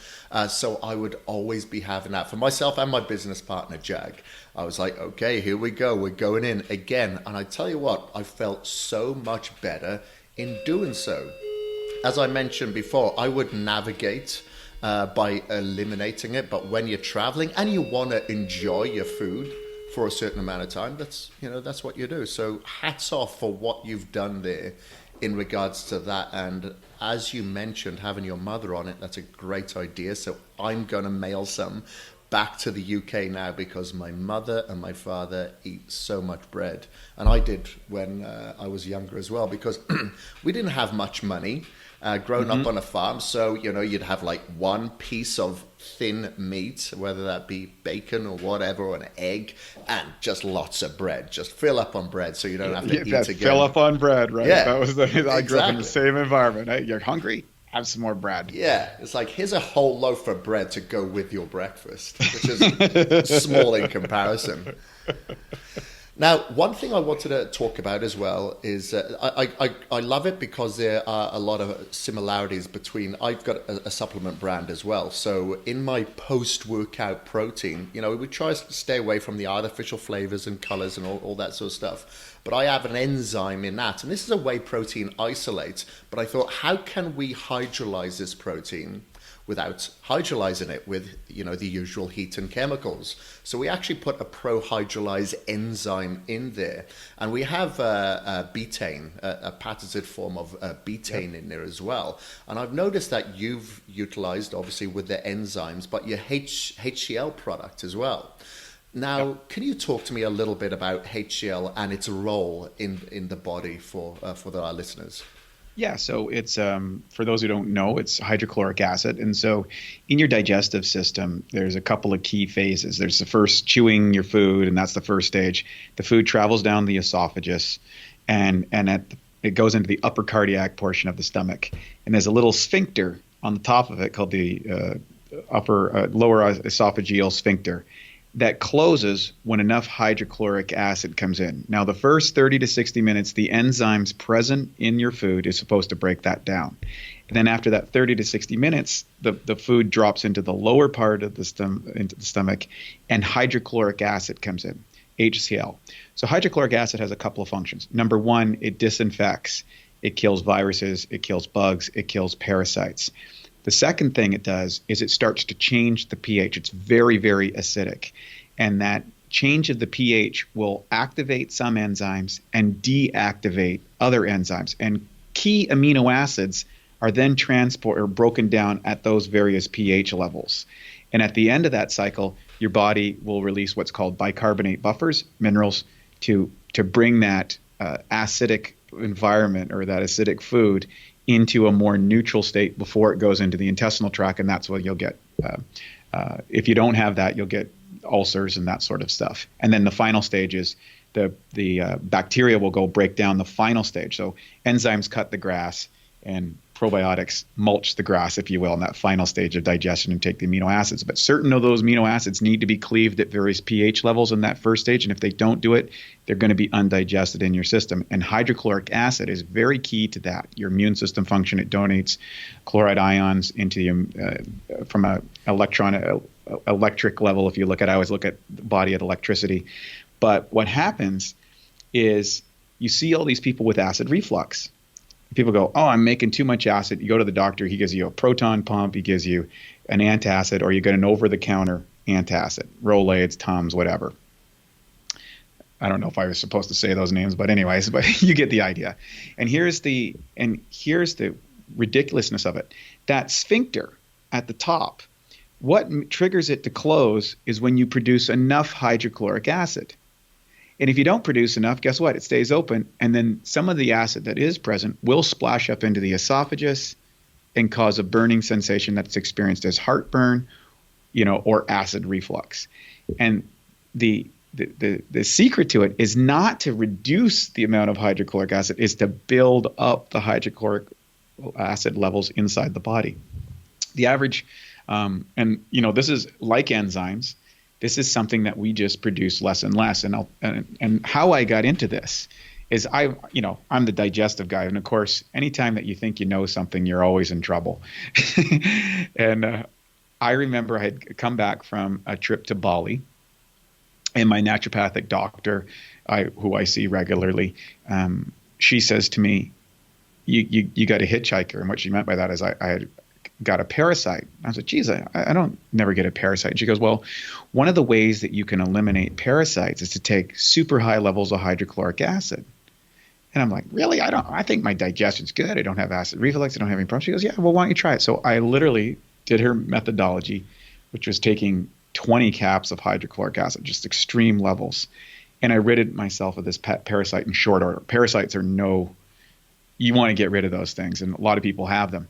So I would always be having that for myself and my business partner, Jag. I was like, okay, here we go. We're going in again. And I tell you what, I felt so much better in doing so. As I mentioned before, I would navigate by eliminating it. But when you're traveling and you want to enjoy your food for a certain amount of time, that's what you do. So hats off for what you've done there in regards to that. And as you mentioned, having your mother on it, that's a great idea. So I'm going to mail some back to the UK now, because my mother and my father eat so much bread. And I did when I was younger as well, because we didn't have much money. Grown up on a farm, so you'd have like one piece of thin meat, whether that be bacon or whatever, or an egg, and just lots of bread. Just fill up on bread, so you don't have to eat again. Fill up on bread, right? Yeah, that was I grew up in the same environment. Hey, you're hungry? Have some more bread. Yeah, it's like, here's a whole loaf of bread to go with your breakfast, which is small in comparison. Now, one thing I wanted to talk about as well is I love it because there are a lot of similarities between, I've got a supplement brand as well. So in my post-workout protein, we try to stay away from the artificial flavors and colors and all that sort of stuff. But I have an enzyme in that. And this is a whey protein isolate. But I thought, how can we hydrolyze this protein without hydrolyzing it with, the usual heat and chemicals? So we actually put a pro-hydrolyze enzyme in there. And we have betaine, a patented form of betaine in there as well. And I've noticed that you've utilized, obviously, with the enzymes, but your HCl product as well. Now, can you talk to me a little bit about HCl and its role in the body for our listeners? Yeah, so it's for those who don't know, it's hydrochloric acid. And so in your digestive system, there's a couple of key phases. There's the first, chewing your food, and that's the first stage. The food travels down the esophagus, and it goes into the upper cardiac portion of the stomach. And there's a little sphincter on the top of it called the lower esophageal sphincter that closes when enough hydrochloric acid comes in. Now, the first 30 to 60 minutes, the enzymes present in your food is supposed to break that down. And then after that 30 to 60 minutes, the food drops into the lower part of the stomach, and hydrochloric acid comes in, HCl. So hydrochloric acid has a couple of functions. Number one, it disinfects. It kills viruses, it kills bugs, it kills parasites. The second thing it does is it starts to change the pH. It's very, very acidic. And that change of the pH will activate some enzymes and deactivate other enzymes. And key amino acids are then broken down at those various pH levels. And at the end of that cycle, your body will release what's called bicarbonate buffers, minerals, to bring that acidic environment or that acidic food into a more neutral state before it goes into the intestinal tract, and that's what you'll get. If you don't have that, you'll get ulcers and that sort of stuff. And then the final stage is the bacteria will go break down the final stage. So enzymes cut the grass, and probiotics mulch the grass, if you will, in that final stage of digestion and take the amino acids. But certain of those amino acids need to be cleaved at various pH levels in that first stage. And if they don't do it, they're going to be undigested in your system. And hydrochloric acid is very key to that. Your immune system function, it donates chloride ions into from an electric level. If you look at, I always look at the body at electricity. But what happens is you see all these people with acid reflux. People go, oh, I'm making too much acid. You go to the doctor, he gives you a proton pump, he gives you an antacid, or you get an over-the-counter antacid, Rolaids, Tums, whatever. I don't know if I was supposed to say those names, but anyways, but you get the idea. And here's the ridiculousness of it. That sphincter at the top, what triggers it to close is when you produce enough hydrochloric acid. And if you don't produce enough, guess what? It stays open. And then some of the acid that is present will splash up into the esophagus and cause a burning sensation that's experienced as heartburn, or acid reflux. And the secret to it is not to reduce the amount of hydrochloric acid, is to build up the hydrochloric acid levels inside the body. The average, this is like enzymes. This is something that we just produce less and less. And how I got into this is I'm the digestive guy. And of course, anytime that you think you know something, you're always in trouble. And I remember I had come back from a trip to Bali, and my naturopathic doctor, who I see regularly, she says to me, you got a hitchhiker. And what she meant by that is I had got a parasite. I was like, geez, I don't never get a parasite. And she goes, well, one of the ways that you can eliminate parasites is to take super high levels of hydrochloric acid. And I'm like, really? I think my digestion's good. I don't have acid reflux. I don't have any problems. She goes, yeah, well, why don't you try it? So I literally did her methodology, which was taking 20 caps of hydrochloric acid, just extreme levels. And I ridded myself of this parasite in short order. Parasites are you want to get rid of those things. And a lot of people have them.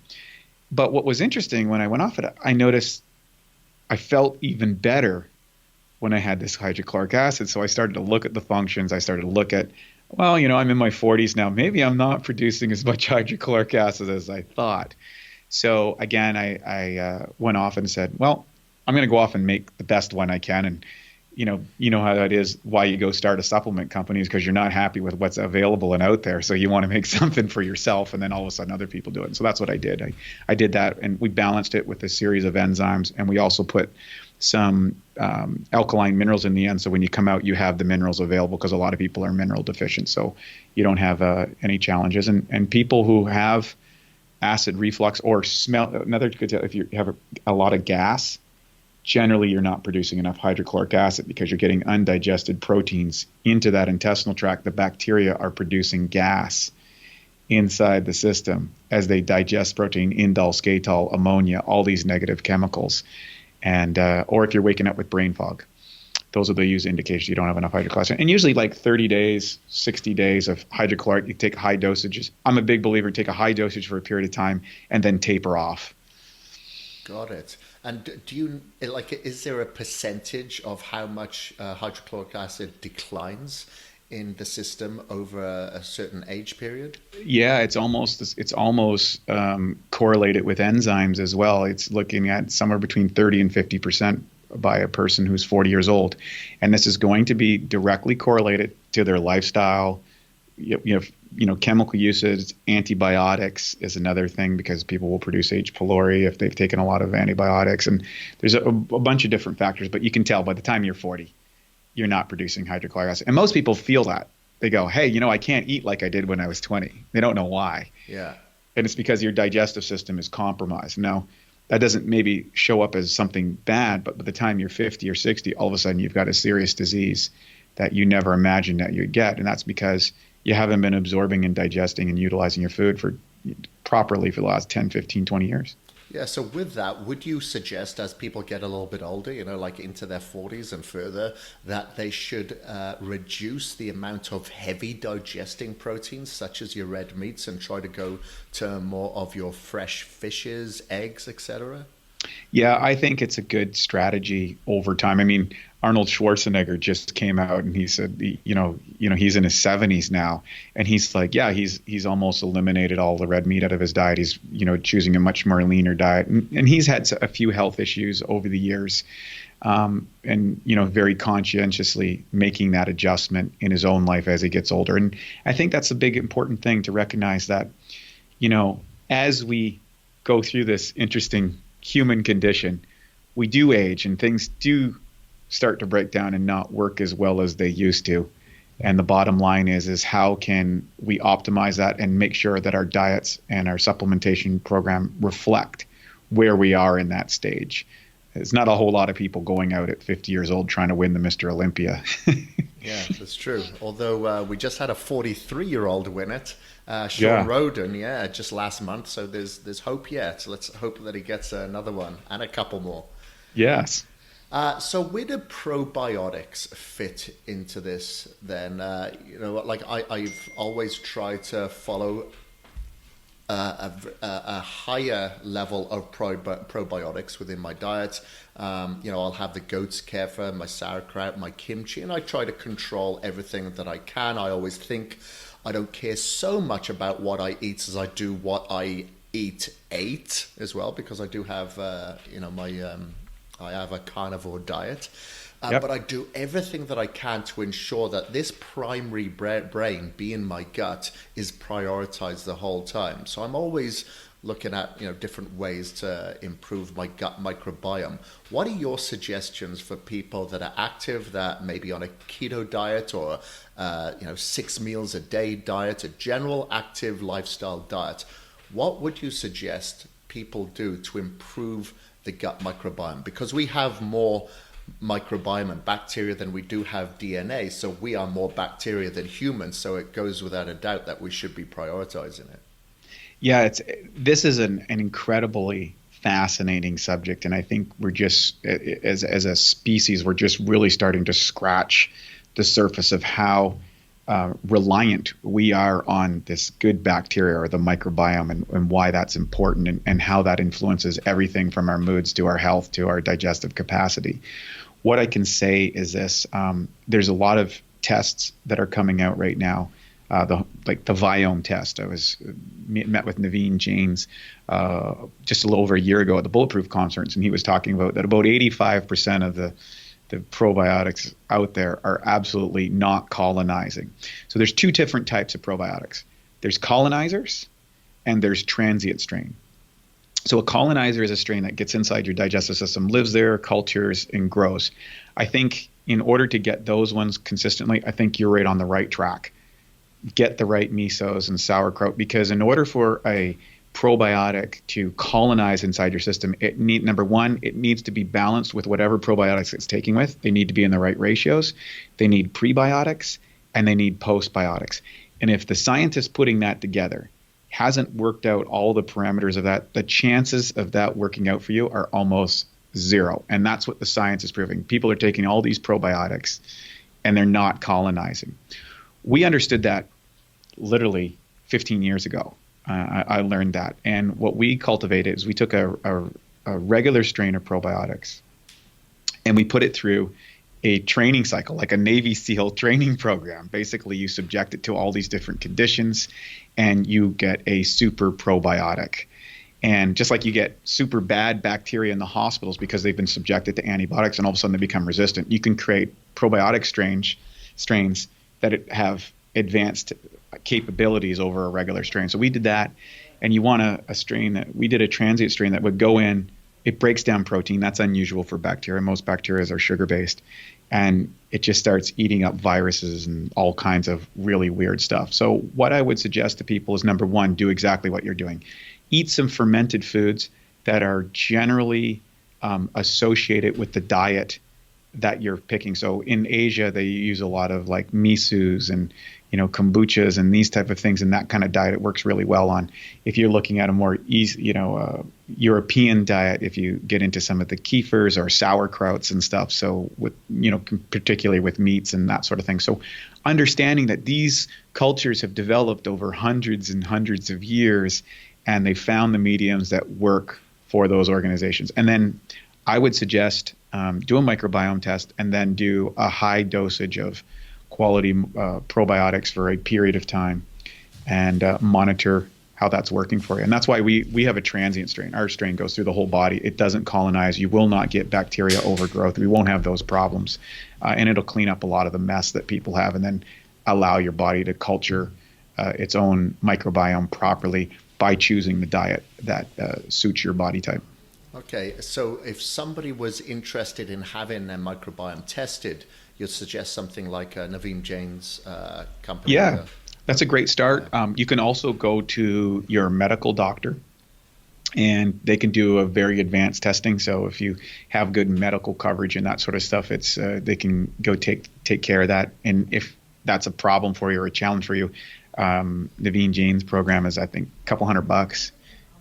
But what was interesting when I went off it, I noticed I felt even better when I had this hydrochloric acid. So I started to look at the functions. I started to look at, well, I'm in my 40s now. Maybe I'm not producing as much hydrochloric acid as I thought. So again, I went off and said, well, I'm going to go off and make the best one I can. And you know how that is. Why you go start a supplement company is because you're not happy with what's available and out there. So you want to make something for yourself, and then all of a sudden other people do it. And so that's what I did. I did that, and we balanced it with a series of enzymes, and we also put some alkaline minerals in the end. So when you come out, you have the minerals available, because a lot of people are mineral deficient. So you don't have any challenges. And people who have acid reflux or smell, another good tell, if you have a lot of gas, generally you're not producing enough hydrochloric acid because you're getting undigested proteins into that intestinal tract. The bacteria are producing gas inside the system as they digest protein, indole, skatol, ammonia, all these negative chemicals. And or if you're waking up with brain fog, those are the usual indications you don't have enough hydrochloric acid. And usually like 30 days, 60 days of hydrochloric, you take high dosages. I'm a big believer, take a high dosage for a period of time and then taper off. Got it. And do you is there a percentage of how much hydrochloric acid declines in the system over a certain age period? Yeah, it's almost correlated with enzymes as well. It's looking at somewhere between 30 and 50% by a person who's 40 years old, and this is going to be directly correlated to their lifestyle. Chemical usage, antibiotics is another thing, because people will produce H. pylori if they've taken a lot of antibiotics. And there's a bunch of different factors, but you can tell by the time you're 40, you're not producing hydrochloric acid. And most people feel that. They go, hey, I can't eat like I did when I was 20. They don't know why. Yeah. And it's because your digestive system is compromised. Now, that doesn't maybe show up as something bad, but by the time you're 50 or 60, all of a sudden you've got a serious disease that you never imagined that you'd get. And that's because you haven't been absorbing and digesting and utilizing your food properly for the last 10, 15, 20 years. Yeah, so with that, would you suggest, as people get a little bit older, like into their 40s and further, that they should reduce the amount of heavy digesting proteins, such as your red meats, and try to go to more of your fresh fishes, eggs, etc.? Yeah, I think it's a good strategy over time. I mean, Arnold Schwarzenegger just came out and he said, he's in his 70s now, and he's like, yeah, he's almost eliminated all the red meat out of his diet. He's, choosing a much more leaner diet, and he's had a few health issues over the years, and very conscientiously making that adjustment in his own life as he gets older. And I think that's a big important thing to recognize, that, as we go through this interesting human condition, we do age and things do start to break down and not work as well as they used to. And the bottom line is how can we optimize that and make sure that our diets and our supplementation program reflect where we are in that stage. There's not a whole lot of people going out at 50 years old trying to win the Mr. Olympia. Yeah, that's true. Although we just had a 43-year-old win it, Sean Roden, just last month. So there's hope yet. So let's hope that he gets another one and a couple more. Yes. So where do probiotics fit into this then? I've always tried to follow a higher level of probiotics within my diet. I'll have the goat's kefir, my sauerkraut, my kimchi, and I try to control everything that I can. I always think I don't care so much about what I eat as I do what I ate as well, because I do have, I have a carnivore diet. Yep. But I do everything that I can to ensure that this primary brain, being my gut, is prioritized the whole time. So I'm always looking at different ways to improve my gut microbiome. What are your suggestions for people that are active, that maybe on a keto diet or 6 meals a day diet, a general active lifestyle diet? What would you suggest people do to improve the gut microbiome? Because we have more microbiome and bacteria than we do have DNA, so we are more bacteria than humans, so it goes without a doubt that we should be prioritizing it. Yeah, this is an incredibly fascinating subject, and I think we're just as a species, we're just really starting to scratch the surface of how reliant we are on this good bacteria or the microbiome, and why that's important, and how that influences everything from our moods to our health to our digestive capacity. What I can say is this: there's a lot of tests that are coming out right now. The Viome test. I was met with Naveen James just a little over a year ago at the Bulletproof conference, and he was talking about that about 85% of the probiotics out there are absolutely not colonizing. So there's two different types of probiotics. There's colonizers and there's transient strain. So a colonizer is a strain that gets inside your digestive system, lives there, cultures, and grows. I think in order to get those ones consistently, I think you're right on the right track. Get the right misos and sauerkraut, because in order for a probiotic to colonize inside your system, number one, it needs to be balanced with whatever probiotics it's taking with. They need to be in the right ratios. They need prebiotics and they need postbiotics. And if the scientist putting that together hasn't worked out all the parameters of that, the chances of that working out for you are almost zero. And that's what the science is proving. People are taking all these probiotics and they're not colonizing. We understood that literally 15 years ago. I learned that. And what we cultivated is we took a regular strain of probiotics and we put it through a training cycle, like a Navy SEAL training program. Basically, you subject it to all these different conditions and you get a super probiotic. And just like you get super bad bacteria in the hospitals because they've been subjected to antibiotics and all of a sudden they become resistant, you can create probiotic strains that have advanced capabilities over a regular strain. So we did that, and you want a strain that we did, a transient strain that would go in, it breaks down protein. That's unusual for bacteria. Most bacteria are sugar-based, and it just starts eating up viruses and all kinds of really weird stuff. So what I would suggest to people is, number one, do exactly what you're doing. Eat some fermented foods that are generally associated with the diet that you're picking. So in Asia, they use a lot of like misos and kombuchas and these type of things, and that kind of diet it works really well on. If you're looking at a more easy, European diet, if you get into some of the kefirs or sauerkrauts and stuff, so with particularly with meats and that sort of thing. So understanding that these cultures have developed over hundreds and hundreds of years, and they found the mediums that work for those organizations. And then I would suggest do a microbiome test and then do a high dosage of quality probiotics for a period of time and monitor how that's working for you. And that's why we have a transient strain. Our strain goes through the whole body. It doesn't colonize. You will not get bacteria overgrowth. We won't have those problems. And it'll clean up a lot of the mess that people have and then allow your body to culture its own microbiome properly by choosing the diet that suits your body type. Okay, so if somebody was interested in having their microbiome tested, you'd suggest something like Naveen Jain's company? Yeah, that's a great start. You can also go to your medical doctor, and they can do a very advanced testing. So if you have good medical coverage and that sort of stuff, it's they can go take care of that. And if that's a problem for you or a challenge for you, Naveen Jain's program is, I think, a couple $100.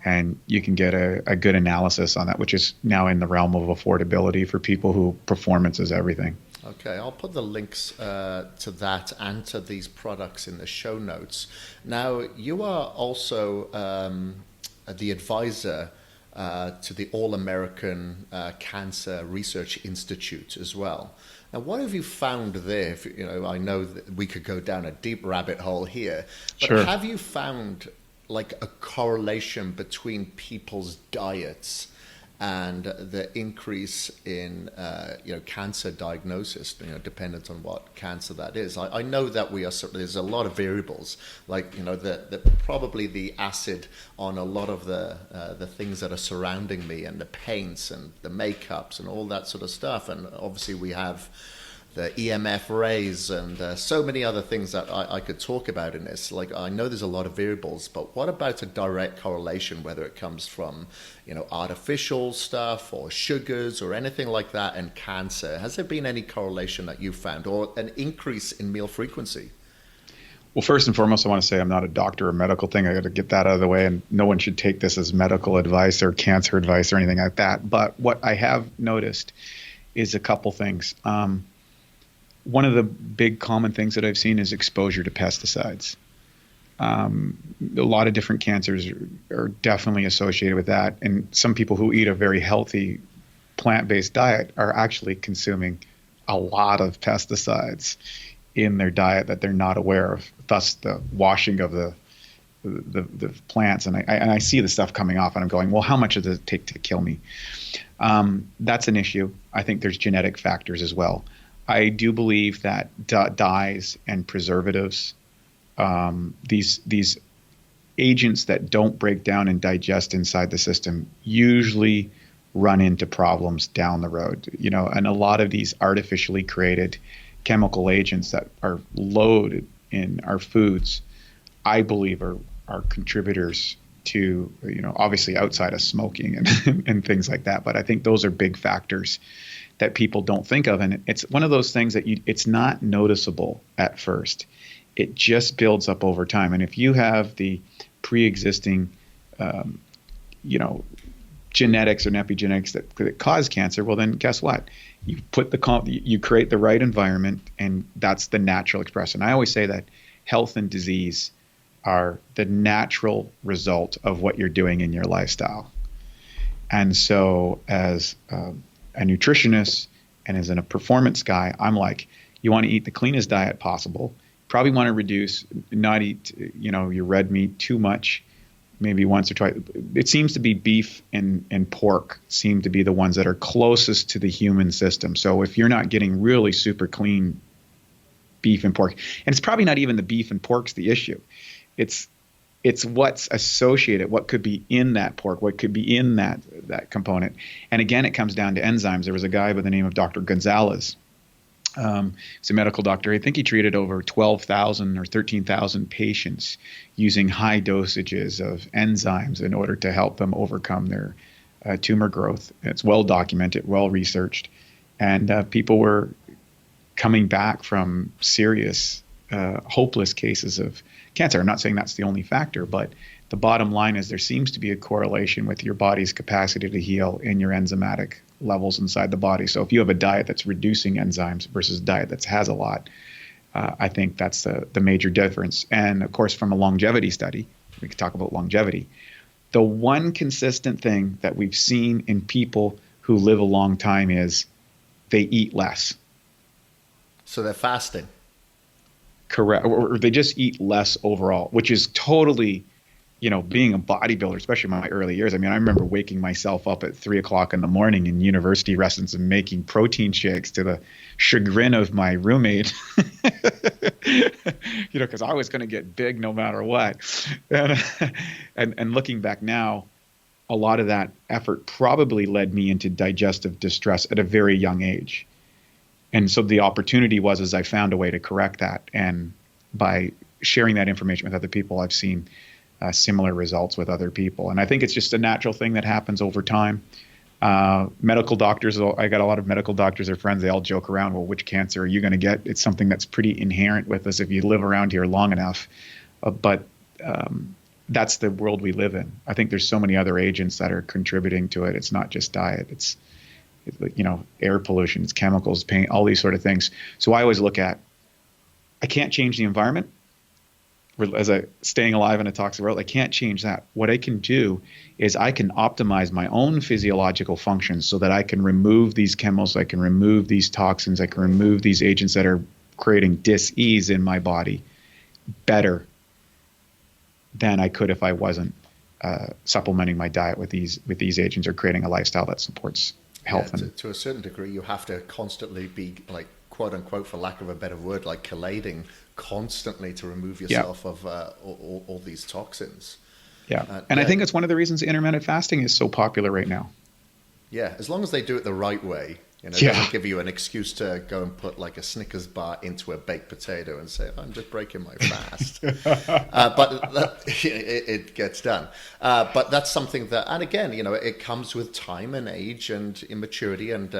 And you can get a good analysis on that, which is now in the realm of affordability for people who performance is everything. Okay, I'll put the links to that and to these products in the show notes. Now, you are also the advisor to the All-American Cancer Research Institute as well. Now, what have you found there? I know that we could go down a deep rabbit hole here, but Sure. Have you found like a correlation between people's diets and the increase in cancer diagnosis, dependent on what cancer that is. I know that there's a lot of variables, like probably the acid on a lot of the things that are surrounding me, and the paints and the makeups and all that sort of stuff, and obviously we have the EMF rays, and so many other things that I could talk about in this. Like, I know there's a lot of variables, but what about a direct correlation, whether it comes from, artificial stuff or sugars or anything like that, and cancer? Has there been any correlation that you've found, or an increase in meal frequency? Well, first and foremost, I want to say I'm not a doctor or medical thing. I got to get that out of the way, and no one should take this as medical advice or cancer advice or anything like that. But what I have noticed is a couple things. One of the big common things that I've seen is exposure to pesticides. A lot of different cancers are definitely associated with that. And some people who eat a very healthy plant-based diet are actually consuming a lot of pesticides in their diet that they're not aware of, thus the washing of the plants. And I see the stuff coming off, and I'm going, well, how much does it take to kill me? That's an issue. I think there's genetic factors as well. I do believe that dyes and preservatives, these agents that don't break down and digest inside the system, usually run into problems down the road. And a lot of these artificially created chemical agents that are loaded in our foods, I believe are contributors to, obviously outside of smoking and things like that. But I think those are big factors that people don't think of. And it's one of those things that it's not noticeable at first. It just builds up over time. And if you have the pre-existing, genetics and epigenetics that cause cancer, well, then guess what? You create the right environment, and that's the natural expression. I always say that health and disease are the natural result of what you're doing in your lifestyle. And so as a nutritionist and as a performance guy, I'm like, you want to eat the cleanest diet possible. Probably want to not eat, your red meat too much, maybe once or twice. It seems to be beef and pork seem to be the ones that are closest to the human system. So if you're not getting really super clean beef and pork, and it's probably not even the beef and pork's the issue. It's what's associated, what could be in that pork, what could be in that component. And again, it comes down to enzymes. There was a guy by the name of Dr. Gonzalez. He's a medical doctor. I think he treated over 12,000 or 13,000 patients using high dosages of enzymes in order to help them overcome their tumor growth. It's well documented, well researched. And people were coming back from serious, hopeless cases of cancer. I'm not saying that's the only factor, but the bottom line is there seems to be a correlation with your body's capacity to heal in your enzymatic levels inside the body. So if you have a diet that's reducing enzymes versus a diet that has a lot, I think that's the major difference. And of course, from a longevity study, we could talk about longevity. The one consistent thing that we've seen in people who live a long time is they eat less. So they're fasting. Correct. Or they just eat less overall, which is totally, being a bodybuilder, especially in my early years. I mean, I remember waking myself up at 3:00 in the morning in university residence and making protein shakes to the chagrin of my roommate, because I was going to get big no matter what. And looking back now, a lot of that effort probably led me into digestive distress at a very young age. And so the opportunity was I found a way to correct that. And by sharing that information with other people, I've seen similar results with other people. And I think it's just a natural thing that happens over time. Medical doctors, I got a lot of medical doctors or friends, they all joke around, well, which cancer are you going to get? It's something that's pretty inherent with us if you live around here long enough. But that's the world we live in. I think there's so many other agents that are contributing to it. It's not just diet. It's air pollution, it's chemicals, paint, all these sort of things. So I always look at, I can't change the environment as staying alive in a toxic world. I can't change that. What I can do is I can optimize my own physiological functions so that I can remove these chemicals, I can remove these toxins, I can remove these agents that are creating dis-ease in my body better than I could if I wasn't. supplementing my diet with these agents or creating a lifestyle that supports Yeah, health. And to a certain degree, you have to constantly be like, quote unquote, for lack of a better word, like collating constantly to remove yeah, yourself of all these toxins. yeah. And I Yeah, think it's one of the reasons intermittent fasting is so popular right now. yeah. As long as they do it the right way, it Yeah. doesn't give you an excuse to go and put like a Snickers bar into a baked potato and say, I'm just breaking my fast. But it gets done. But that's something that, and again, it comes with time and age and immaturity and,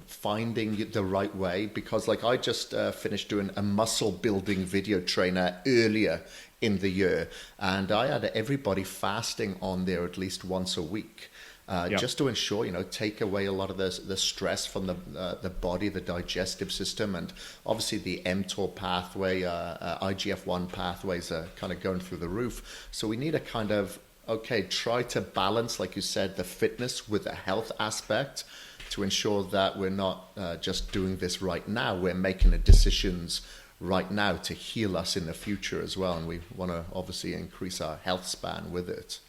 finding the right way. Because like I just finished doing a muscle building video trainer earlier in the year, and I had everybody fasting on there at least once a week. Yeah. Just to ensure, take away a lot of the stress from the body, the digestive system, and obviously the mTOR pathway, IGF-1 pathways are kind of going through the roof. So we need a kind of, okay, try to balance, like you said, the fitness with the health aspect to ensure that we're not just doing this right now. We're making the decisions right now to heal us in the future as well. And we want to obviously increase our health span with it,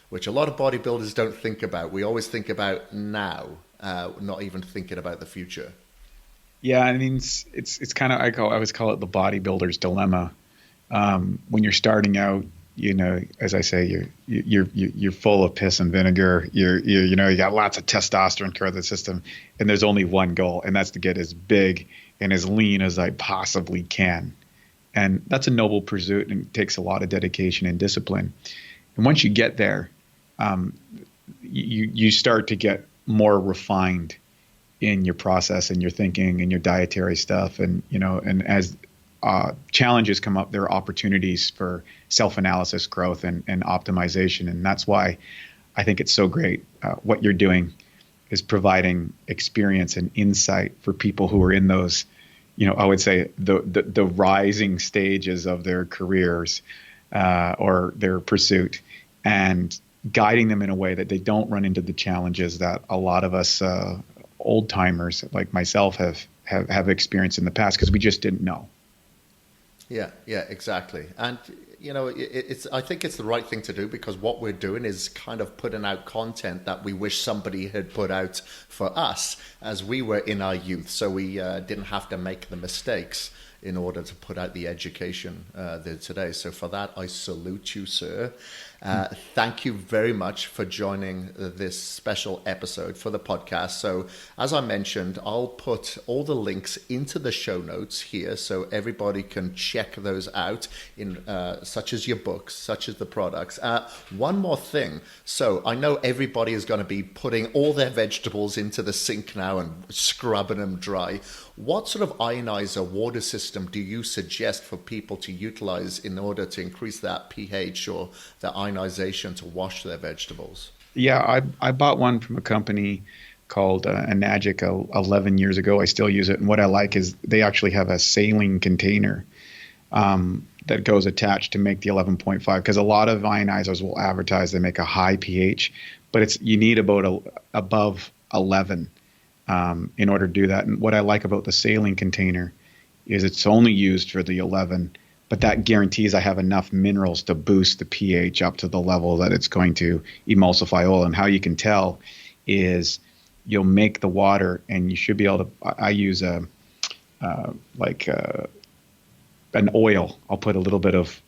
which a lot of bodybuilders don't think about. We always think about now, not even thinking about the future. Yeah, I mean, it's kind of, I always call it the bodybuilder's dilemma. When you're starting out, as I say, you're full of piss and vinegar. You got lots of testosterone throughout the system, and there's only one goal, and that's to get as big and as lean as I possibly can. And that's a noble pursuit, and it takes a lot of dedication and discipline. And once you get there, you start to get more refined in your process and your thinking and your dietary stuff, and as challenges come up, there are opportunities for self-analysis, growth, and optimization. And that's why I think it's so great. What you're doing is providing experience and insight for people who are in those, I would say the rising stages of their careers or their pursuit, and guiding them in a way that they don't run into the challenges that a lot of us old timers like myself have experienced in the past because we just didn't know. Yeah, yeah, exactly. And it's I think it's the right thing to do, because what we're doing is kind of putting out content that we wish somebody had put out for us as we were in our youth, so we didn't have to make the mistakes in order to put out the education there today. So for that, I salute you, sir. Thank you very much for joining this special episode for the podcast. So as I mentioned, I'll put all the links into the show notes here so everybody can check those out, in such as your books, such as the products. One more thing. So I know everybody is going to be putting all their vegetables into the sink now and scrubbing them dry. What sort of ionizer water system do you suggest for people to utilize in order to increase that pH or the ionization to wash their vegetables? Yeah, I bought one from a company called Enagic 11 years ago. I still use it. And what I like is they actually have a saline container that goes attached to make the 11.5, because a lot of ionizers will advertise they make a high pH, but you need about above 11 in order to do that. And what I like about the saline container is it's only used for the 11, but that guarantees I have enough minerals to boost the pH up to the level that it's going to emulsify oil. And how you can tell is you'll make the water, and you should be able to. I use an oil. I'll put a little bit of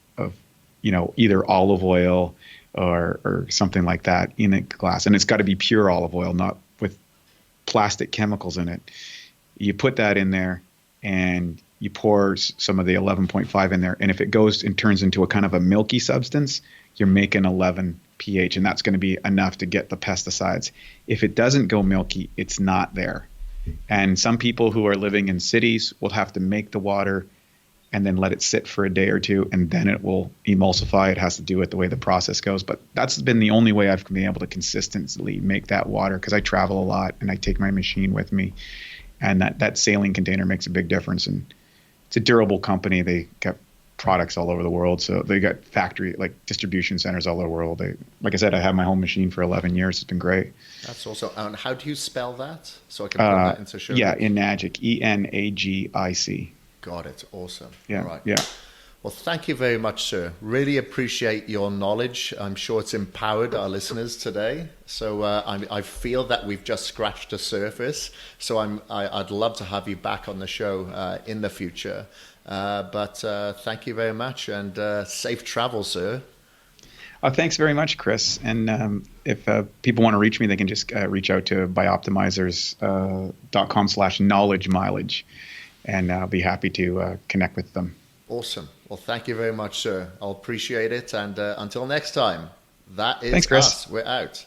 either olive oil or something like that in a glass, and it's got to be pure olive oil, not with plastic chemicals in it. You put that in there, and you pour some of the 11.5 in there, and if it goes and turns into a kind of a milky substance, you're making 11 pH, and that's going to be enough to get the pesticides. If it doesn't go milky, it's not there. And some people who are living in cities will have to make the water and then let it sit for a day or two, and then it will emulsify. It has to do with the way the process goes. But that's been the only way I've been able to consistently make that water, because I travel a lot and I take my machine with me. And that saline container makes a big difference. And it's a durable company. They got products all over the world. So they got distribution centers all over the world. Like I said, I have my home machine for 11 years. It's been great. That's awesome. And how do you spell that? So I can put that into show. Yeah, Enagic, Enagic. Got it. Awesome. Yeah, Right. yeah. Well, thank you very much, sir. Really appreciate your knowledge. I'm sure it's empowered our listeners today. So I feel that we've just scratched the surface. So I'd love to have you back on the show in the future. But thank you very much, and safe travel, sir. Thanks very much, Kris. And if people want to reach me, they can just reach out to bioptimizers.com/knowledge mileage, and I'll be happy to connect with them. Awesome. Well, thank you very much, sir. I'll appreciate it. And until next time, that is Thanks, Kris. us. We're out.